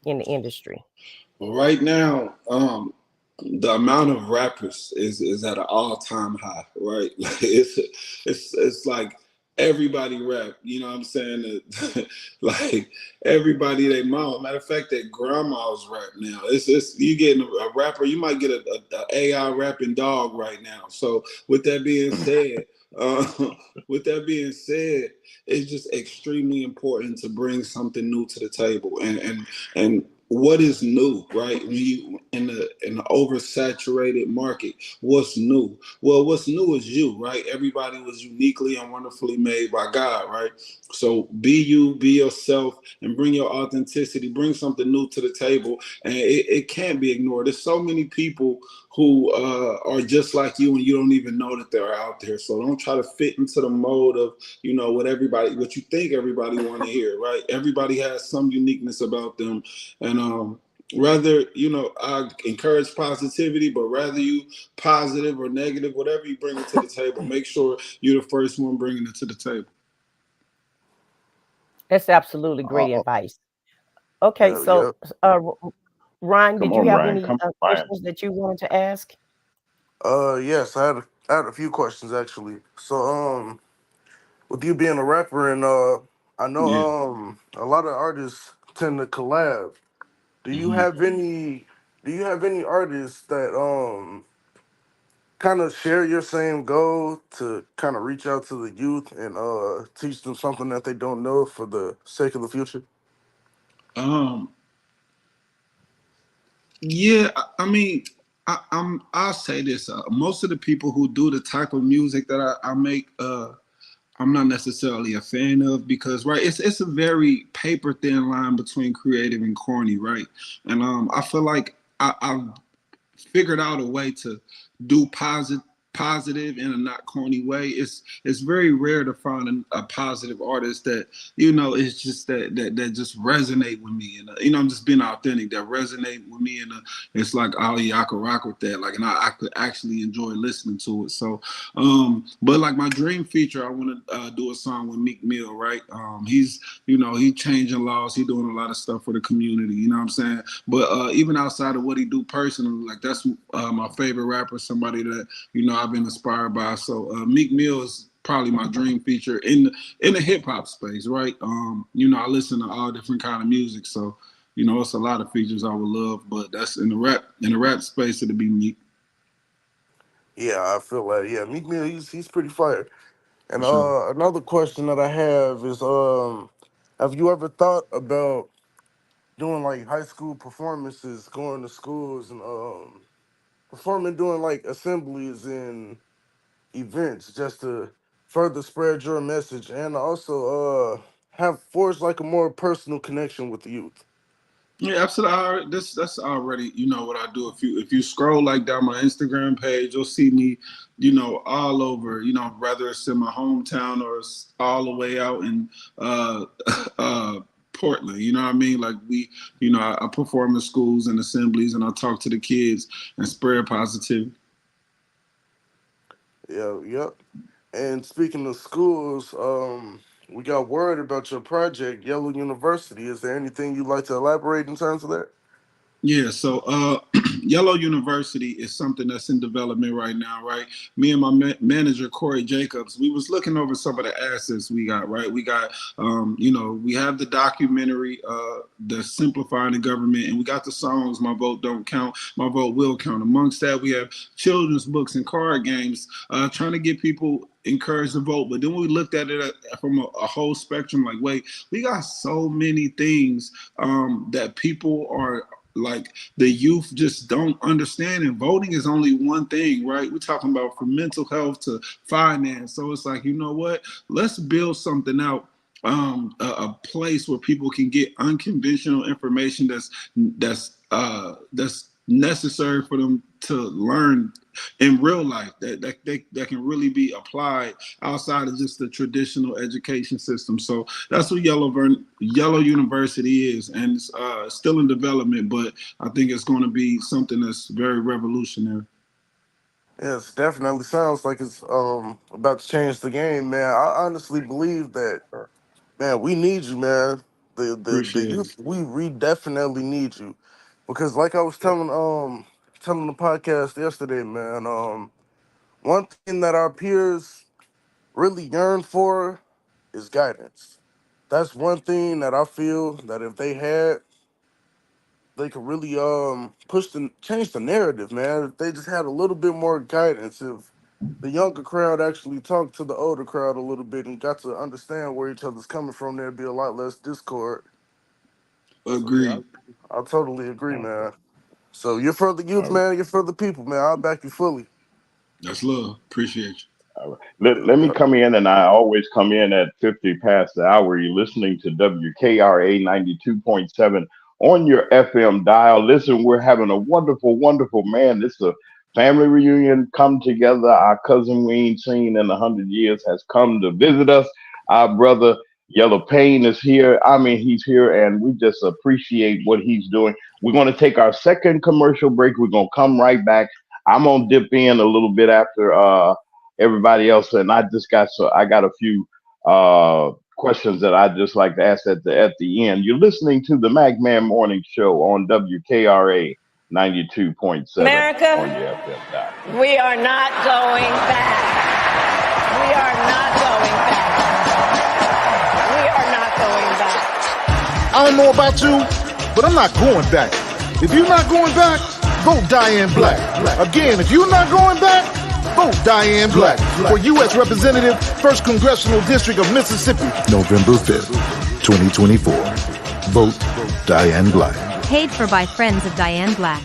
in the industry? Well, right now, the amount of rappers is at an all time high, right? Like, it's like everybody rap. You know what I'm saying? Like, everybody they mom. Matter of fact, that grandmas rap now. It's you getting a rapper. You might get a AI rapping dog right now. So with that being said. Uh, with that being said, it's just extremely important to bring something new to the table, and what is new, right? When you in the oversaturated market, what's new? Well, what's new is you, right? Everybody was uniquely and wonderfully made by God, right? So be you, be yourself, and bring your authenticity. Bring something new to the table, and it can't be ignored. There's so many people who are just like you, and you don't even know that they're out there. So don't try to fit into the mode of what you think everybody want to hear, right? Everybody has some uniqueness about them, and rather, I encourage positivity, but rather you positive or negative, whatever you bring it to the table, make sure you're the first one bringing it to the table. That's absolutely great Uh, advice. Okay, yeah. so Yeah. Ryan, Come did you on, have Ryan. any Come on, Ryan. questions that you wanted to ask? Yes. I had a few questions actually. So with you being a rapper and I know Yeah. a lot of artists tend to collab. Do you Mhm. have any do you have any artists that kind of share your same goal to kind of reach out to the youth and teach them something that they don't know for the sake of the future? Um, yeah, I mean, I'll say this: most of the people who do the type of music that I make, I'm not necessarily a fan of, because, right, it's a very paper thin line between creative and corny, right? And I feel like I've figured out a way to do positive in a not corny way. It's very rare to find a positive artist that, it's just that just resonate with me, and I'm just being authentic, that resonate with me, and it's like, oh yeah, I could rock with that, like, and I could actually enjoy listening to it. So but like my dream feature, I want to do a song with Meek Mill, right? He's, he changing laws, he doing a lot of stuff for the community, you know what I'm saying? But even outside of what he do personally, like, that's my favorite rapper, somebody that, I've been inspired by. So Meek Mill is probably my dream feature in the hip hop space, right? I listen to all different kind of music, so it's a lot of features I would love, but that's in the rap space, it'd be Meek. Yeah, I feel like yeah, Meek Mill, he's pretty fire. For And sure. another question that I have is have you ever thought about doing like high school performances, going to schools and performing, doing like assemblies and events just to further spread your message and also have forged like a more personal connection with the youth? Yeah, absolutely. That's already, what I do. If you scroll like down my Instagram page, you'll see me, all over. Whether it's in my hometown or it's all the way out in uh, Portland. You know what I mean? Like, I perform in schools and assemblies, and I talk to the kids and spread positivity. Yeah, yep. And speaking of schools, we got word about your project, Yellow University. Is there anything you'd like to elaborate in terms of that? Yeah, so Yellow University is something that's in development right now, right? Me and my manager Corey Jacobs, we was looking over some of the assets we got, right? We got, we have the documentary, the Simplifying the Government, and we got the songs "My Vote Don't Count, My Vote Will Count." Amongst that, we have children's books and card games, trying to get people encouraged to vote. But then we looked at it from a whole spectrum, like, wait, we got so many things that people are like the youth just don't understand, and voting is only one thing, right? We're talking about from mental health to finance. So it's like, you know what, let's build something out, a place where people can get unconventional information that's necessary for them to learn in real life, that can really be applied outside of just the traditional education system. So that's what Yellow University is, and it's still in development, but I think it's going to be something that's very revolutionary. Yes, definitely sounds like it's about to change the game, man. I honestly believe that, man, we need you, man. The Appreciate it. youth, we definitely need you, because like I was telling the podcast yesterday, man. One thing that our peers really yearn for is guidance. That's one thing that I feel that if they had, they could really change the narrative, man. If they just had a little bit more guidance, if the younger crowd actually talked to the older crowd a little bit and got to understand where each other's coming from, there'd be a lot less discord. So yeah, Agreed. I totally agree, man. So you're for the youth, All man. You're for the people, man. I'll back you fully. That's love. Appreciate you. right. Let me Yeah. come in, and I always come in at 50 past the hour. You're listening to WKRA 92.7 on your FM dial. Listen, we're having a wonderful, wonderful, man. This is a family reunion come together. Our cousin we ain't seen in 100 years has come to visit us. Our brother Yellopain is here. I mean, he's here, and we just appreciate what he's doing. We're going to take our second commercial break. We're going to come right back. I'm gonna dip in a little bit after everybody else, and I got a few questions that I just like to ask at the end. You're listening to the Magman Morning Show on WKRA 92.7 on your America, FM dial. we are not going back. We are not going back. We are not going back. I don't know about you, but I'm not going back. If you're not going back, vote Diane Black. Again, if you're not going back, vote Diane Black for U.S. Representative, 1st Congressional District of Mississippi. November 5th, 2024. Vote Diane Black. Paid for by friends of Diane Black.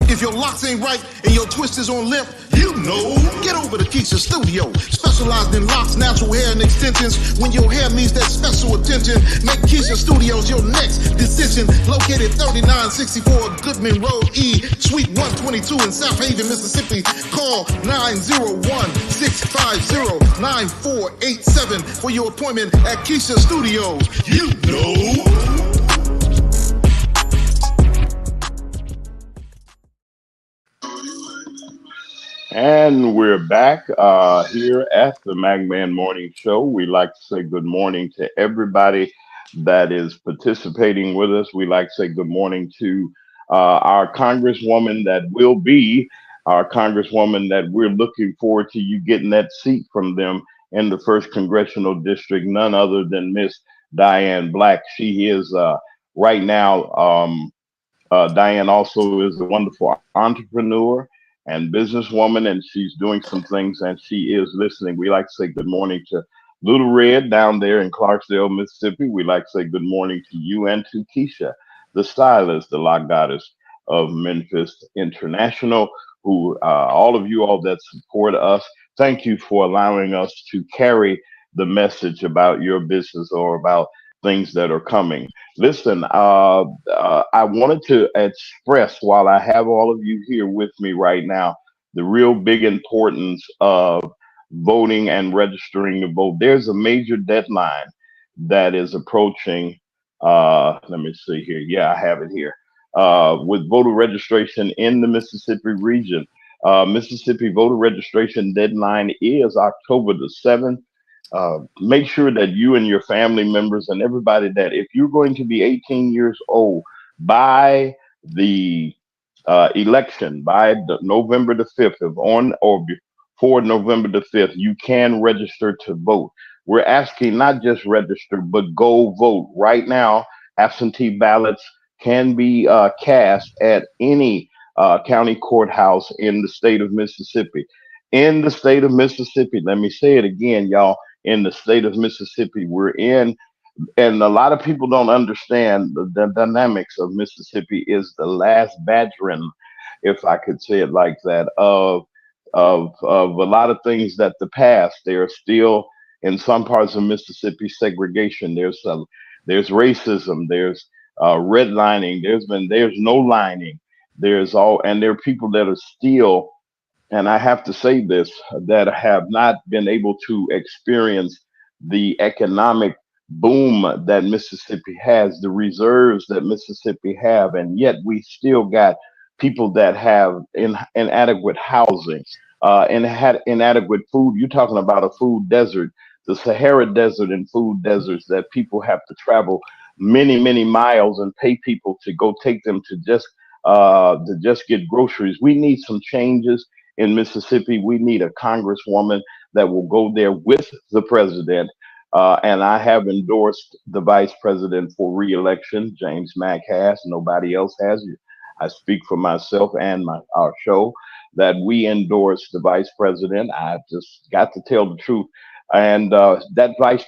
If your locks ain't right and your twist is on limp, you know. Get over to Keisha Studio. Specialized in locks, natural hair, and extensions. When your hair needs that special attention, make Keisha Studios your next decision. Located 3964 Goodman Road E, Suite 122 in South Haven, Mississippi. Call 901-650-9487 for your appointment at Keisha Studios. You know. And we're back here at the Magman Morning Show. We like to say good morning to everybody that is participating with us. We like to say good morning to our Congresswoman that will be our Congresswoman, that we're looking forward to you getting that seat from them in the first congressional district. None other than Miss Diane Black. She is right now. Diane also is a wonderful entrepreneur and businesswoman, and she's doing some things, and she is listening. We like to say good morning to Little Red down there in Clarksdale, Mississippi. We like to say good morning to you and to Keisha, the stylist, the lock goddess of Memphis International, who all of you all that support us, thank you for allowing us to carry the message about your business or about things that are coming. Listen, I wanted to express while I have all of you here with me right now the real big importance of voting and registering to vote. There's a major deadline that is approaching. Let me see here. Yeah, I have it here. With voter registration in the Mississippi region, Mississippi voter registration deadline is October the 7th. Make sure that you and your family members and everybody that if you're going to be 18 years old by the election by November the 5th, of on or before November the 5th, you can register to vote. We're asking not just register, but go vote. Right now, absentee ballots can be cast at any county courthouse in the state of Mississippi. In the state of Mississippi, let me say it again, y'all. In the state of Mississippi, we're in, and a lot of people don't understand the dynamics of Mississippi is the last badgering, if I could say it like that, of a lot of things that the past. There are still in some parts of Mississippi segregation. There's racism. There's redlining. There's no lining. There's all, and there are people that are still, and I have to say this, that have not been able to experience the economic boom that Mississippi has, the reserves that Mississippi have, and yet we still got people that have inadequate housing, and had inadequate food. You're talking about a food desert, the Sahara Desert, and food deserts that people have to travel many miles and pay people to go take them to just get groceries. We need some changes in Mississippi. We need a congresswoman that will go there with the president. And I have endorsed the vice president for reelection. James Mack has. Nobody else has. I speak for myself and our show that we endorse the vice president. I just got to tell the truth. And the vice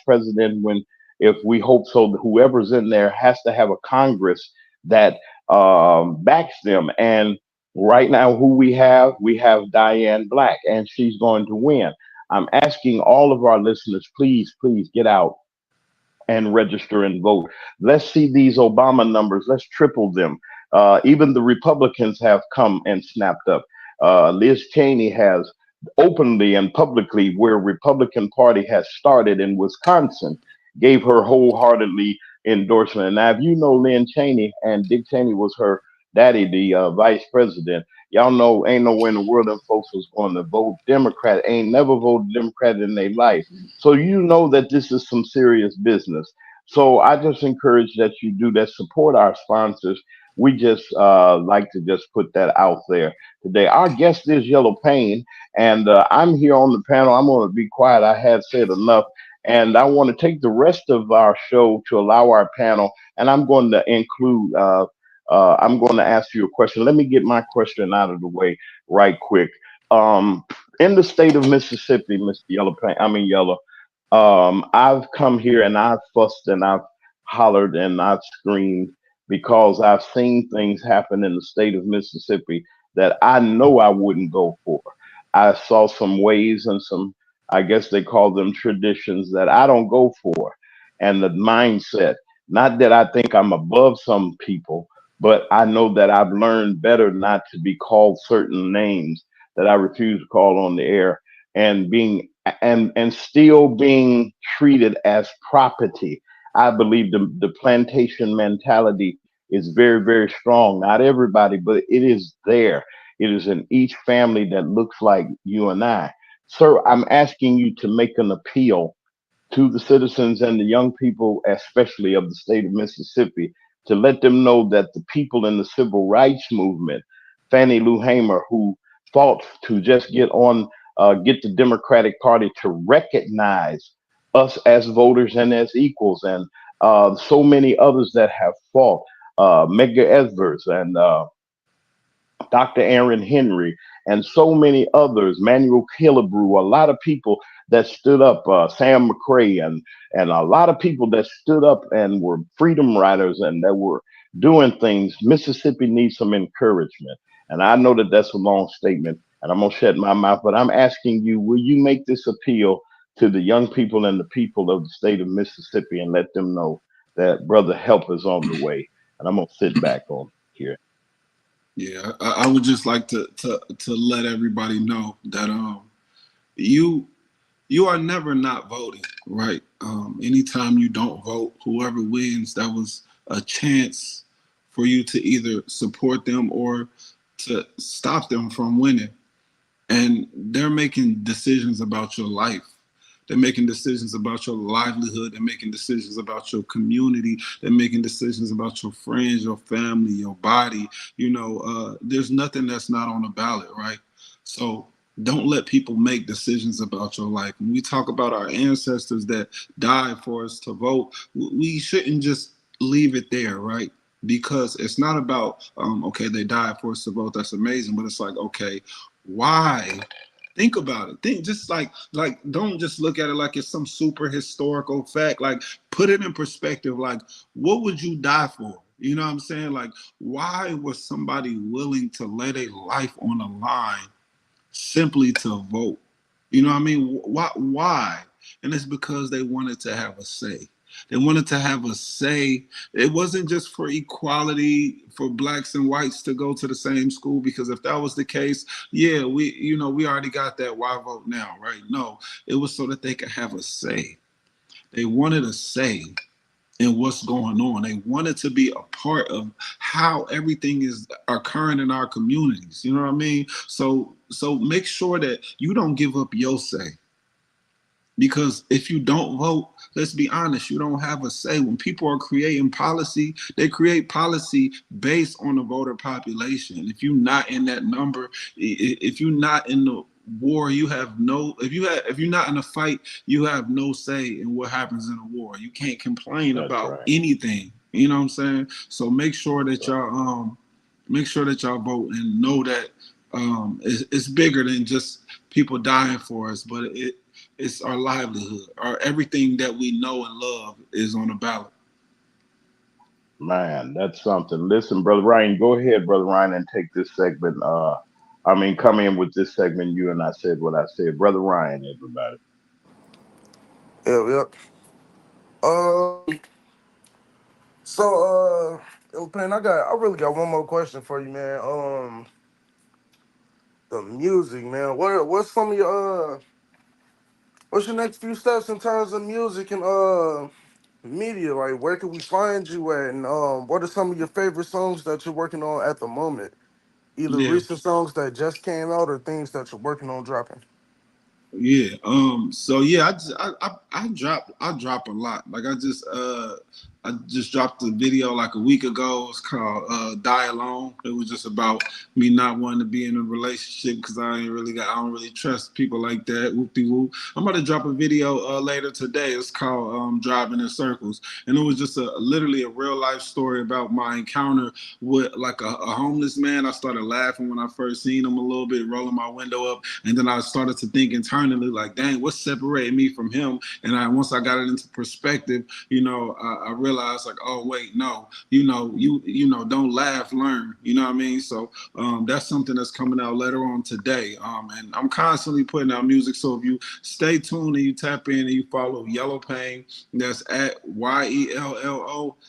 president, when if we hope so, whoever's in there has to have a Congress that backs them. And right now, who we have Diane Black, and she's going to win. I'm asking all of our listeners, please get out and register and vote. Let's see these Obama numbers. Let's triple them. Even the Republicans have come and snapped up. Liz Cheney has openly and publicly, where Republican Party has started in Wisconsin, gave her wholeheartedly endorsement. And now, if you know Lynn Cheney, and Dick Cheney was her daddy, the vice president, y'all know ain't nowhere in the world them folks was going to vote Democrat. Ain't never voted Democrat in their life. So you know that this is some serious business. So I just encourage that you do that. Support our sponsors. We just like to just put that out there today. Our guest is Yellopain, and I'm here on the panel. I'm going to be quiet. I had said enough, and I want to take the rest of our show to allow our panel, and I'm going to include. I'm going to ask you a question. Let me get my question out of the way right quick. Um, in the state of Mississippi, Mr. Yellow, I mean Yellow. I've come here and I've fussed and I've hollered and I've screamed because I've seen things happen in the state of Mississippi that I know I wouldn't go for. I saw some ways and some, I guess they call them traditions that I don't go for. And the mindset, not that I think I'm above some people, but I know that I've learned better not to be called certain names that I refuse to call on the air, and being and still being treated as property. I believe the plantation mentality is very strong. Not everybody, but it is there. It is in each family that looks like you and I. Sir, I'm asking you to make an appeal to the citizens and the young people, especially of the state of Mississippi, to let them know that the people in the civil rights movement, Fannie Lou Hamer, who fought to just get the Democratic Party to recognize us as voters and as equals, and so many others that have fought. Medgar Evers and Dr. Aaron Henry, and so many others, Manuel Killebrew, a lot of people that stood up, Sam McCrae, and a lot of people that stood up and were freedom riders and that were doing things. Mississippi needs some encouragement. And I know that that's a long statement, and I'm going to shut my mouth, but I'm asking you, will you make this appeal to the young people and the people of the state of Mississippi and let them know that brother help is on the way? And I'm going to sit back on here. Yeah, I would just like to let everybody know that you you are never not voting, right? Anytime you don't vote, whoever wins, that was a chance for you to either support them or to stop them from winning. And they're making decisions about your life. They're making decisions about your livelihood. They're making decisions about your community. They're making decisions about your friends, your family, your body. There's nothing that's not on the ballot, right? So don't let people make decisions about your life. When we talk about our ancestors that died for us to vote, we shouldn't just leave it there, right? Because it's not about okay, they died for us to vote. That's amazing, but it's like, okay, why? Think about it. Think just like don't just look at it like it's some super historical fact. Like put it in perspective. Like what would you die for? You know what I'm saying? Like why was somebody willing to let a life on the line simply to vote? You know what I mean? Why? Why? And it's because they wanted to have a say. They wanted to have a say. It wasn't just for equality for blacks and whites to go to the same school, because if that was the case, yeah, we already got that. Why vote now, right? No, it was so that they could have a say. They wanted a say in what's going on. They wanted to be a part of how everything is occurring in our communities. You know what I mean? So make sure that you don't give up your say. Because if you don't vote, let's be honest, you don't have a say. When people are creating policy, they create policy based on the voter population. If you're not in that number, if you're not in the war, you have no. If you're not in a fight, you have no say in what happens in a war. You can't complain That's about right. anything. You know what I'm saying? So make sure that y'all vote and know that it's bigger than just people dying for us, but it's our livelihood. Our everything that we know and love is on the ballot. Man, that's something. Listen, Brother Ryan, go ahead, Brother Ryan, and take this segment. I mean, come in with this segment. You and I said what I said. Brother Ryan, everybody. Yep, yep. So, Yellopain, I really got one more question for you, man. The music, man. What's some of your what's your next few steps in terms of music and media? Like, where can we find you at? And what are some of your favorite songs that you're working on at the moment? Either Yeah. recent songs that just came out or things that you're working on dropping. Yeah. So yeah, I drop a lot. Like I just dropped a video like a week ago. It's called Die Alone. It was just about me not wanting to be in a relationship because I don't really trust people like that. Whoop de whoop. I'm about to drop a video later today. It's called Driving in Circles. And it was just literally a real life story about my encounter with like a homeless man. I started laughing when I first seen him a little bit, rolling my window up, and then I started to think internally, like, dang, what's separating me from him? And once I got it into perspective, I realized like, oh wait, no, don't laugh, learn. You know what I mean? So that's something that's coming out later on today. And I'm constantly putting out music. So if you stay tuned and you tap in and you follow Yellopain, that's at YELLOPAIN.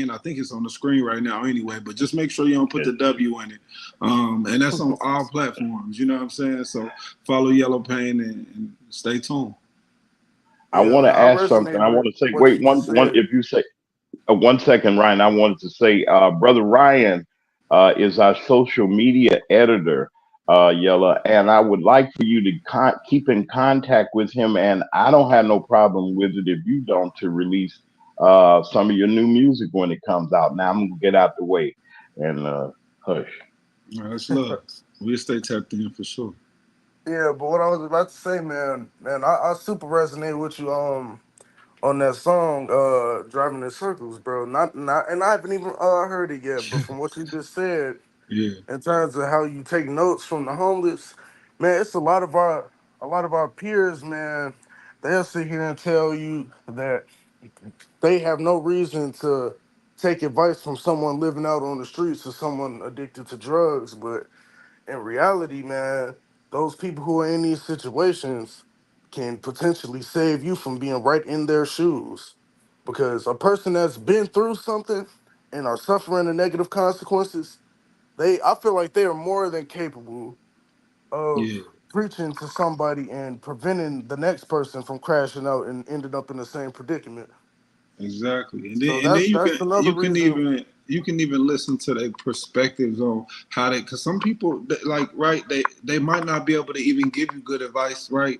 I think it's on the screen right now anyway, but just make sure you don't put Yes. the W in it. And that's on all platforms. You know what I'm saying? So follow Yellopain and stay tuned. I Yeah, want man, to I ask something. resonate I with want to say, what wait, you just one, said. if you say, 1 second, Ryan, I wanted to say, Brother Ryan is our social media editor, Yella, and I would like for you to keep in contact with him. And I don't have no problem with it if you don't, to release some of your new music when it comes out. Now I'm gonna get out the way and hush. That's love. We'll stay tapped in for sure. Yeah, but what I was about to say, man, I super resonate with you on that song, "Driving in Circles," bro. Not, and I haven't even heard it yet, but from what you just said, Yeah, in terms of how you take notes from the homeless, man, it's a lot of our peers, man. They'll sit here and tell you that they have no reason to take advice from someone living out on the streets or someone addicted to drugs, but in reality, man, those people who are in these situations can potentially save you from being right in their shoes. Because a person that's been through something and are suffering the negative consequences, I feel like they are more than capable of yeah. preaching to somebody and preventing the next person from crashing out and ending up in the same predicament. Exactly, So and then that's another reason. you can even listen to their perspectives on how they, because some people like, right, they might not be able to even give you good advice, right,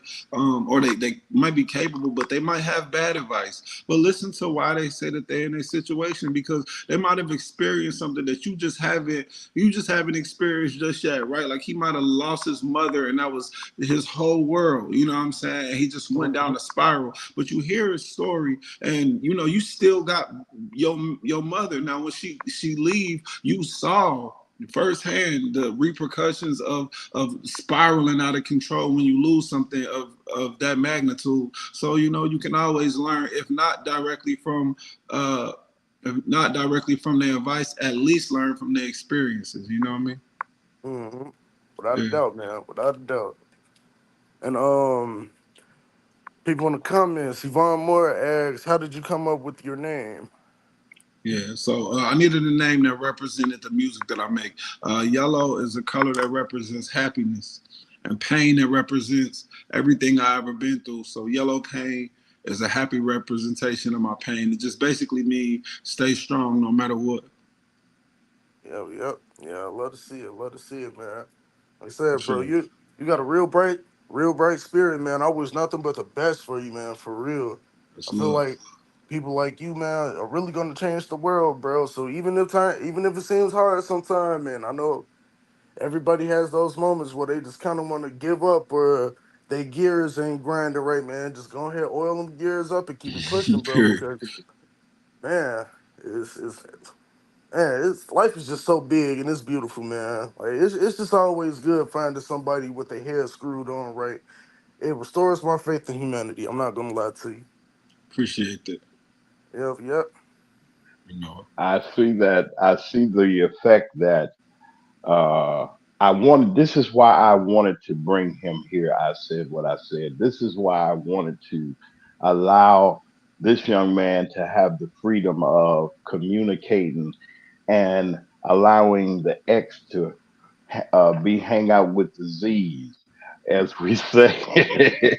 or they might be capable, but they might have bad advice. But listen to why they say that they're in a situation, because they might have experienced something that you just haven't experienced just yet, right? Like he might have lost his mother and that was his whole world, you know what I'm saying? And he just went down Mhm. a spiral. But you hear his story, and you know you still got your mother. Now when she leave, you saw firsthand the repercussions of spiraling out of control when you lose something of that magnitude. So you know you can always learn, uh if not directly from their advice, at least learn from their experiences. You know what I mean? Mhm. Without a Yeah. doubt, man. Without a doubt. And people in the comments, Yvonne Moore asks, "How did you come up with your name?" Yeah, so I needed a name that represented the music that I make. Yellow is a color that represents happiness, and pain that represents everything I ever been through. So Yellopain is a happy representation of my pain. It just basically means stay strong no matter what. Yep, yep, yeah. I love to see it. Love to see it, man. Like I For said, bro, sure. you got a real bright spirit, man. I wish nothing but the best for you, man. For real. It's I feel love. like people like you, man, are really gonna change the world, bro. So even if it seems hard sometimes, man, I know everybody has those moments where they just kind of want to give up or their gears ain't grinding right, man. Just go ahead, oil them gears up and keep it pushing, bro. Period. Because man, it's man, life is just so big and it's beautiful, man. Like it's just always good finding somebody with their head screwed on right. It restores my faith in humanity. I'm not gonna lie to you. Appreciate that. Yep, yep. You know. I see that. I see the effect that uh, I wanted. This is why I wanted to bring him here. I said what I said. This is why I wanted to allow this young man to have the freedom of communicating and allowing the X to be hang out with the Z's, as we say.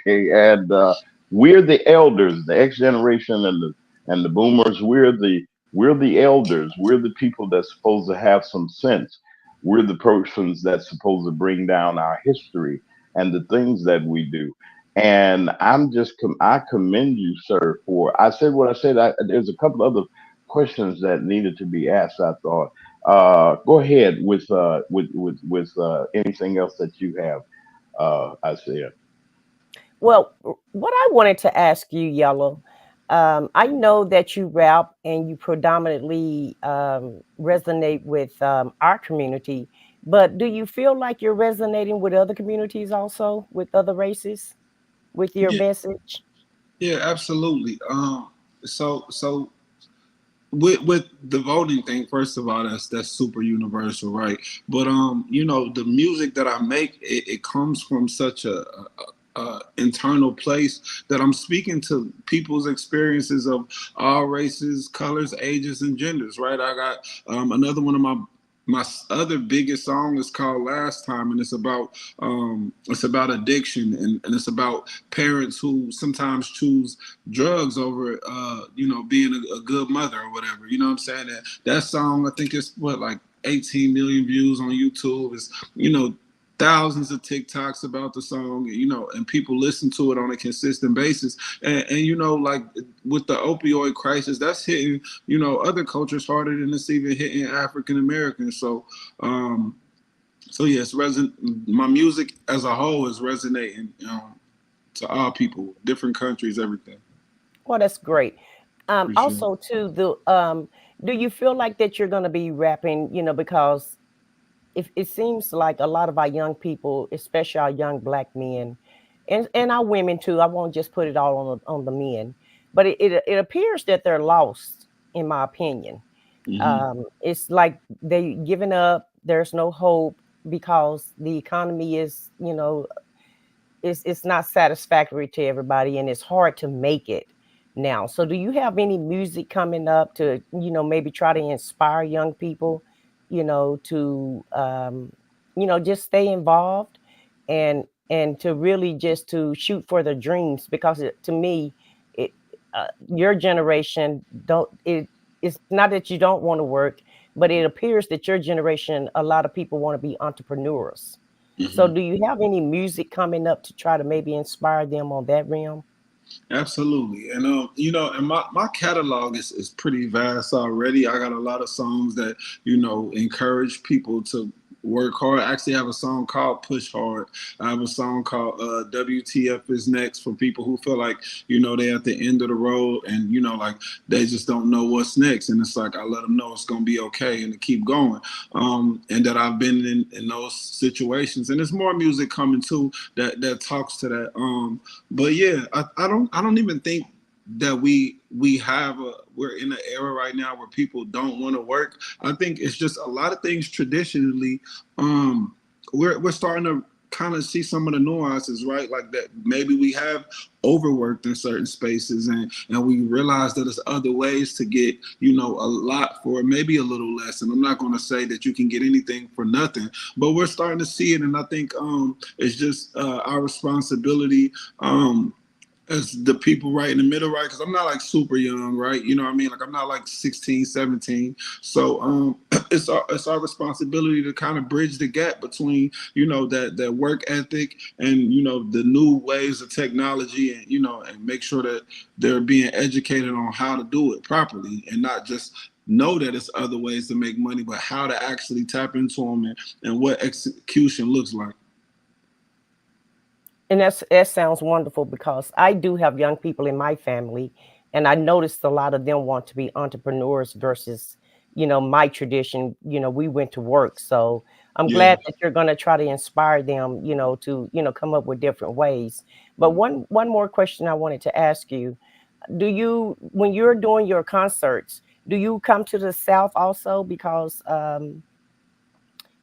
And we're the elders, the X generation and the boomers. We're the elders. We're the people that's supposed to have some sense. We're the persons that's supposed to bring down our history and the things that we do. And I commend you, sir, for I said what I said. There's a couple other questions that needed to be asked. I thought. Go ahead with anything else that you have, Isaiah. Well, what I wanted to ask you, Yellow, I know that you rap and you predominantly resonate with our community, but do you feel like you're resonating with other communities also, with other races, with your Yeah, message? yeah, absolutely. So with the voting thing, first of all, that's super universal, right? But you know, the music that I make, it comes from such a internal place that I'm speaking to people's experiences of all races, colors, ages, and genders, right? I got another one of my other biggest song is called Last Time, and it's about addiction, and it's about parents who sometimes choose drugs over you know, being a good mother or whatever. You know what I'm saying? That song, I think it's what, like 18 million views on YouTube. Is, you know, thousands of TikToks about the song, you know, and people listen to it on a consistent basis. And you know, like with the opioid crisis, that's hitting, you know, other cultures harder than it's even hitting African Americans. So So yes, my music as a whole is resonating to all people, different countries, everything. Well, that's great. Appreciate it. Also, too, do you feel like that you're going to be rapping? Because if it seems like a lot of our young people, especially our young black men, and our women too. I won't just put it all on the men, but it appears that they're lost, in my opinion. Hmm. It's like they giving up. There's no hope because the economy is, it's not satisfactory to everybody, and it's hard to make it now. So do you have any music coming up to, maybe try to inspire young people, to just stay involved, and to really just to shoot for their dreams? Because to me, it your generation don't it it's not that you don't want to work, but it appears that your generation, a lot of people want to be entrepreneurs. So Hmm. do you have any music coming up to try to maybe inspire them on that realm? Absolutely. And and my catalog is pretty vast already. I got a lot of songs that, encourage people to work hard. I actually have a song called Push Hard. I have a song called WTF is Next for people who feel like, they're at the end of the road and, like they just don't know what's next. And it's like I let them know it's gonna be okay and to keep going. And that I've been in those situations. And there's more music coming too that talks to that. But yeah, I don't even think that we're in an era right now where people don't want to work. I think it's just a lot of things traditionally. We're starting to kind of see some of the nuances, right? Like that maybe we have overworked in certain spaces, and we realize that there's other ways to get a lot for maybe a little less. And I'm not going to say that you can get anything for nothing, but we're starting to see it, and I think it's just our responsibility. As the people right in the middle, right? Because I'm not like super young, right? You know what I mean? Like I'm not like 16, 17. So it's our responsibility to kind of bridge the gap between, that work ethic and, the new ways of technology, and, and make sure that they're being educated on how to do it properly and not just know that it's other ways to make money, but how to actually tap into them, and what execution looks like. And that sounds wonderful because I do have young people in my family, and I noticed a lot of them want to be entrepreneurs versus, my tradition. We went to work, so I'm Yeah. glad that you're going to try to inspire them, to come up with different ways. But one more question I wanted to ask you: Do you, when you're doing your concerts, do you come to the South also? Because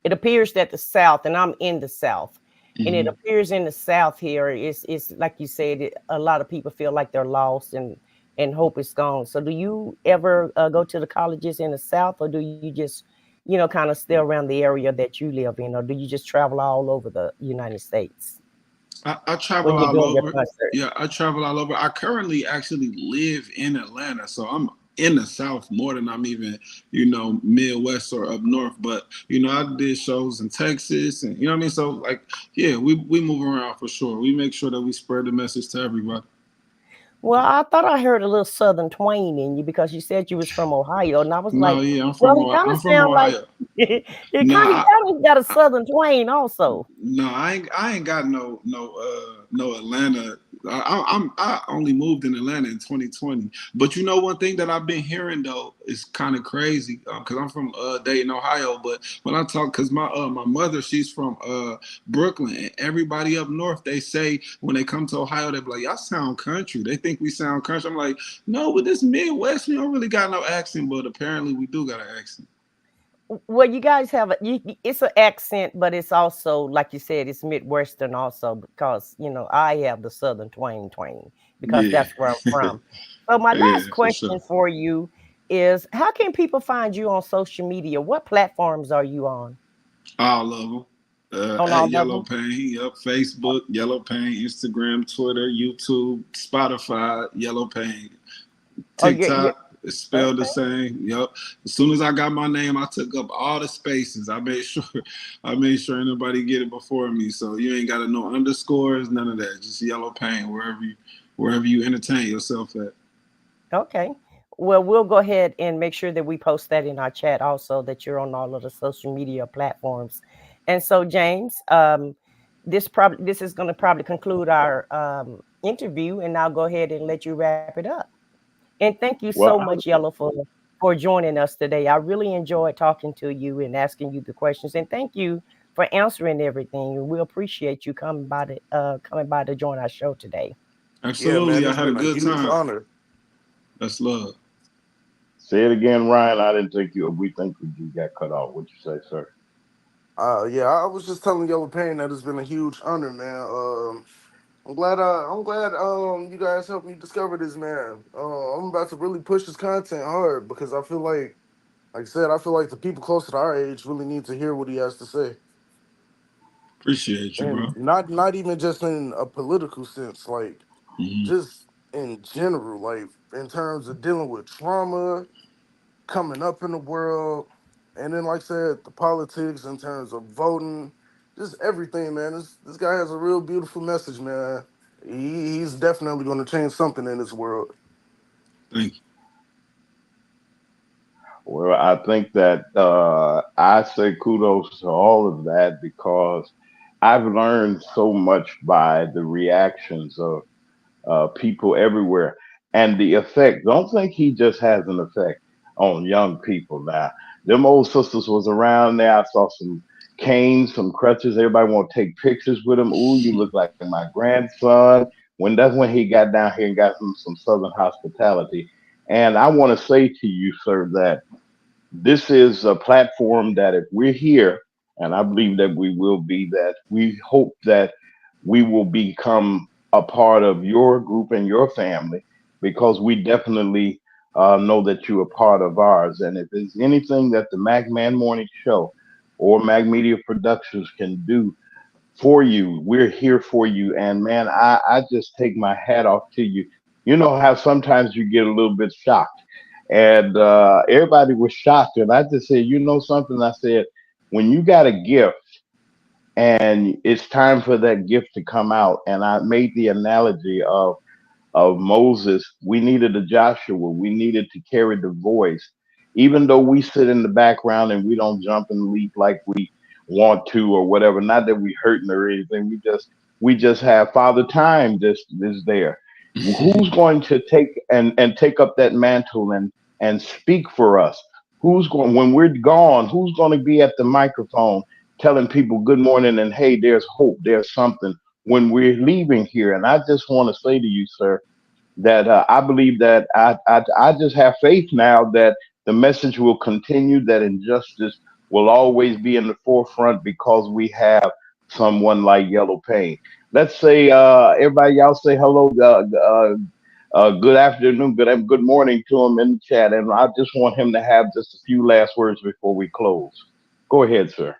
it appears that the South, and I'm in the South, and it Hmm. appears in the South here is like you said, a lot of people feel like they're lost and hope is gone. So do you ever go to the colleges in the South, or do you just, kind of stay around the area that you live in, or do you just travel all over the United States I travel when you're all doing your over. concert? Yeah, I travel all over. I currently actually live in Atlanta, so I'm in the South more than I'm even, Midwest or up north. But I did shows in Texas, and you know what I mean. So like, yeah, we move around for sure. We make sure that we spread the message to everybody. Well, I thought I heard a little Southern twang in you because you said you was from Ohio, and I was No, like, yeah, well, he kind of I'm from sound like Ohio. it No, kind of got a Southern twang also. no, I ain't got no Atlanta. I only moved in Atlanta in 2020. But one thing that I've been hearing though is kind of crazy because I'm from Dayton, Ohio. But when I talk, because my mother, she's from Brooklyn, and everybody up north, they say when they come to Ohio, they be like, y'all sound country. They think we sound country. I'm like, no, but this Midwest, we don't really got no accent, but apparently we do got an accent. Well, you guys have it's an accent, but it's also, like you said, it's Midwestern also because, I have the Southern twang because Yeah, that's where I'm from. So my yeah, last for sure. question for you is, how can people find you on social media? What platforms are you on? All of them. On At all of them? Yellopain, yep. Facebook, Yellowpain, Instagram, Twitter, YouTube, Spotify, Yellowpain. Oh, you're TikTok, it's spelled the okay. same. Yep. As soon as I got my name, I took up all the spaces. I made sure anybody get it before me. So you ain't gotta know underscores, none of that. Just Yellowpain, wherever you entertain yourself at. Okay. Well, we'll go ahead and make sure that we post that in our chat also, that you're on all of the social media platforms. And so, James, this is going to probably conclude our interview, and I'll go ahead and let you wrap it up. And thank you so Well, much, Yellow, for joining us today. I really enjoyed talking to you and asking you the questions, and thank you for answering everything. We appreciate you coming by to join our show today. Yeah, man, Absolutely. I it's had a been a good huge time. honor. That's love. say it again, Ryan. I didn't think you. We think you got cut off. What you say, sir? Yeah, I was just telling Yellopain that it's been a huge honor, man. I'm glad you guys helped me discover this man. I'm about to really push his content hard because I feel like I said, I feel like the people closer to our age really need to hear what he has to say, Appreciate you, and bro. not even just in a political sense, like Hmm. just in general, like in terms of dealing with trauma, coming up in the world, and then like I said, the politics in terms of voting, just everything, man. This guy has a real beautiful message, man. He's definitely going to change something in this world. Thank you. Well, I think that I say kudos to all of that because I've learned so much by the reactions of people everywhere and the effect. Don't think he just has an effect on young people now. Them old sisters was around there. I saw some canes, some crutches. Everybody want to take pictures with him. Ooh, you look like my grandson. That's when he got down here and got some Southern hospitality. And I want to say to you, sir, that this is a platform that if we're here, and I believe that we will be, that we hope that we will become a part of your group and your family because we definitely know that you're a part of ours. And if there's anything that the Mac Man Morning Show or Mac Media Productions can do for you, we're here for you. And man, I just take my hat off to you. You know how sometimes you get a little bit shocked and everybody was shocked. And I just said, you know something? I said, when you got a gift and it's time for that gift to come out, and I made the analogy of Moses, we needed a Joshua. We needed to carry the voice, even though we sit in the background and we don't jump and leap like we want to or whatever. Not that we hurting or anything. We just have Father Time just is there. Who's going to take and take up that mantle and speak for us? Who's going when we're gone? Who's going to be at the microphone telling people good morning and hey, there's hope, there's something when we're leaving here? And I just want to say to you, sir, that I believe that I just have faith now that the message will continue, that injustice will always be in the forefront because we have someone like Yellow Pain. Let's say, everybody, y'all say hello, good afternoon, good morning to him in the chat. And I just want him to have just a few last words before we close. Go ahead, sir.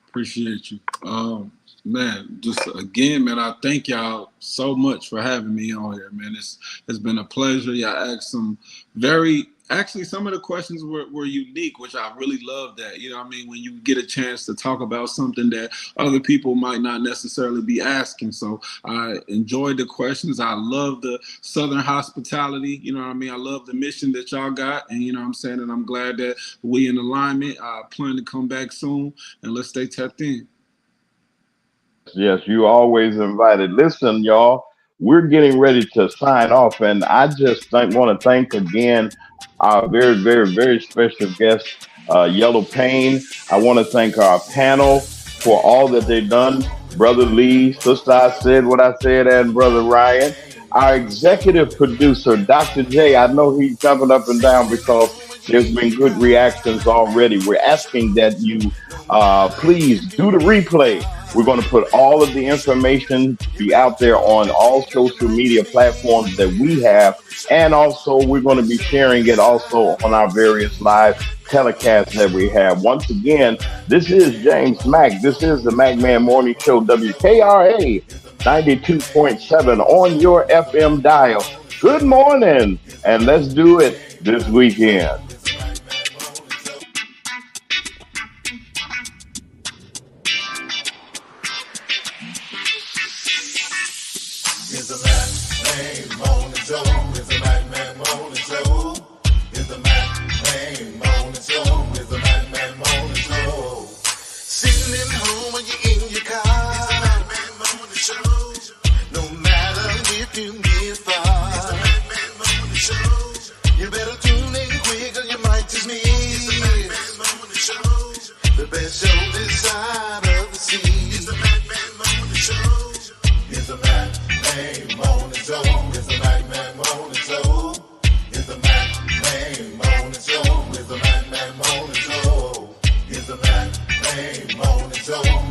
Appreciate you. Man, just again, man, I thank y'all so much for having me on here, man. It's been a pleasure. Y'all asked some very actually some of the questions were unique, which I really love that. You know what I mean? When you get a chance to talk about something that other people might not necessarily be asking. So I enjoyed the questions. I love the Southern hospitality. You know what I mean? I love the mission that y'all got. And you know what I'm saying? And I'm glad that we in alignment. I plan to come back soon and let's stay tapped in. Yes, you always invited. Listen, y'all, we're getting ready to sign off, and I just want to thank again our very, very, very special guest, Yellow Pain. I want to thank our panel for all that they've done. Brother Lee, Sister I Said What I Said, and Brother Ryan. Our executive producer, Dr. J, I know he's jumping up and down because there's been good reactions already. We're asking that you please do the replay. We're going to put all of the information be out there on all social media platforms that we have. And also, we're going to be sharing it also on our various live telecasts that we have. Once again, this is James Mack. This is the Mack Man Morning Show, WKRA 92.7 on your FM dial. Good morning, and let's do it this weekend. It's the Mac Man Morning Show. It's the Mac Man Morning Show. It's the Mac Man Morning Show. It's the Mac Man Morning Show. Yellopain morning show.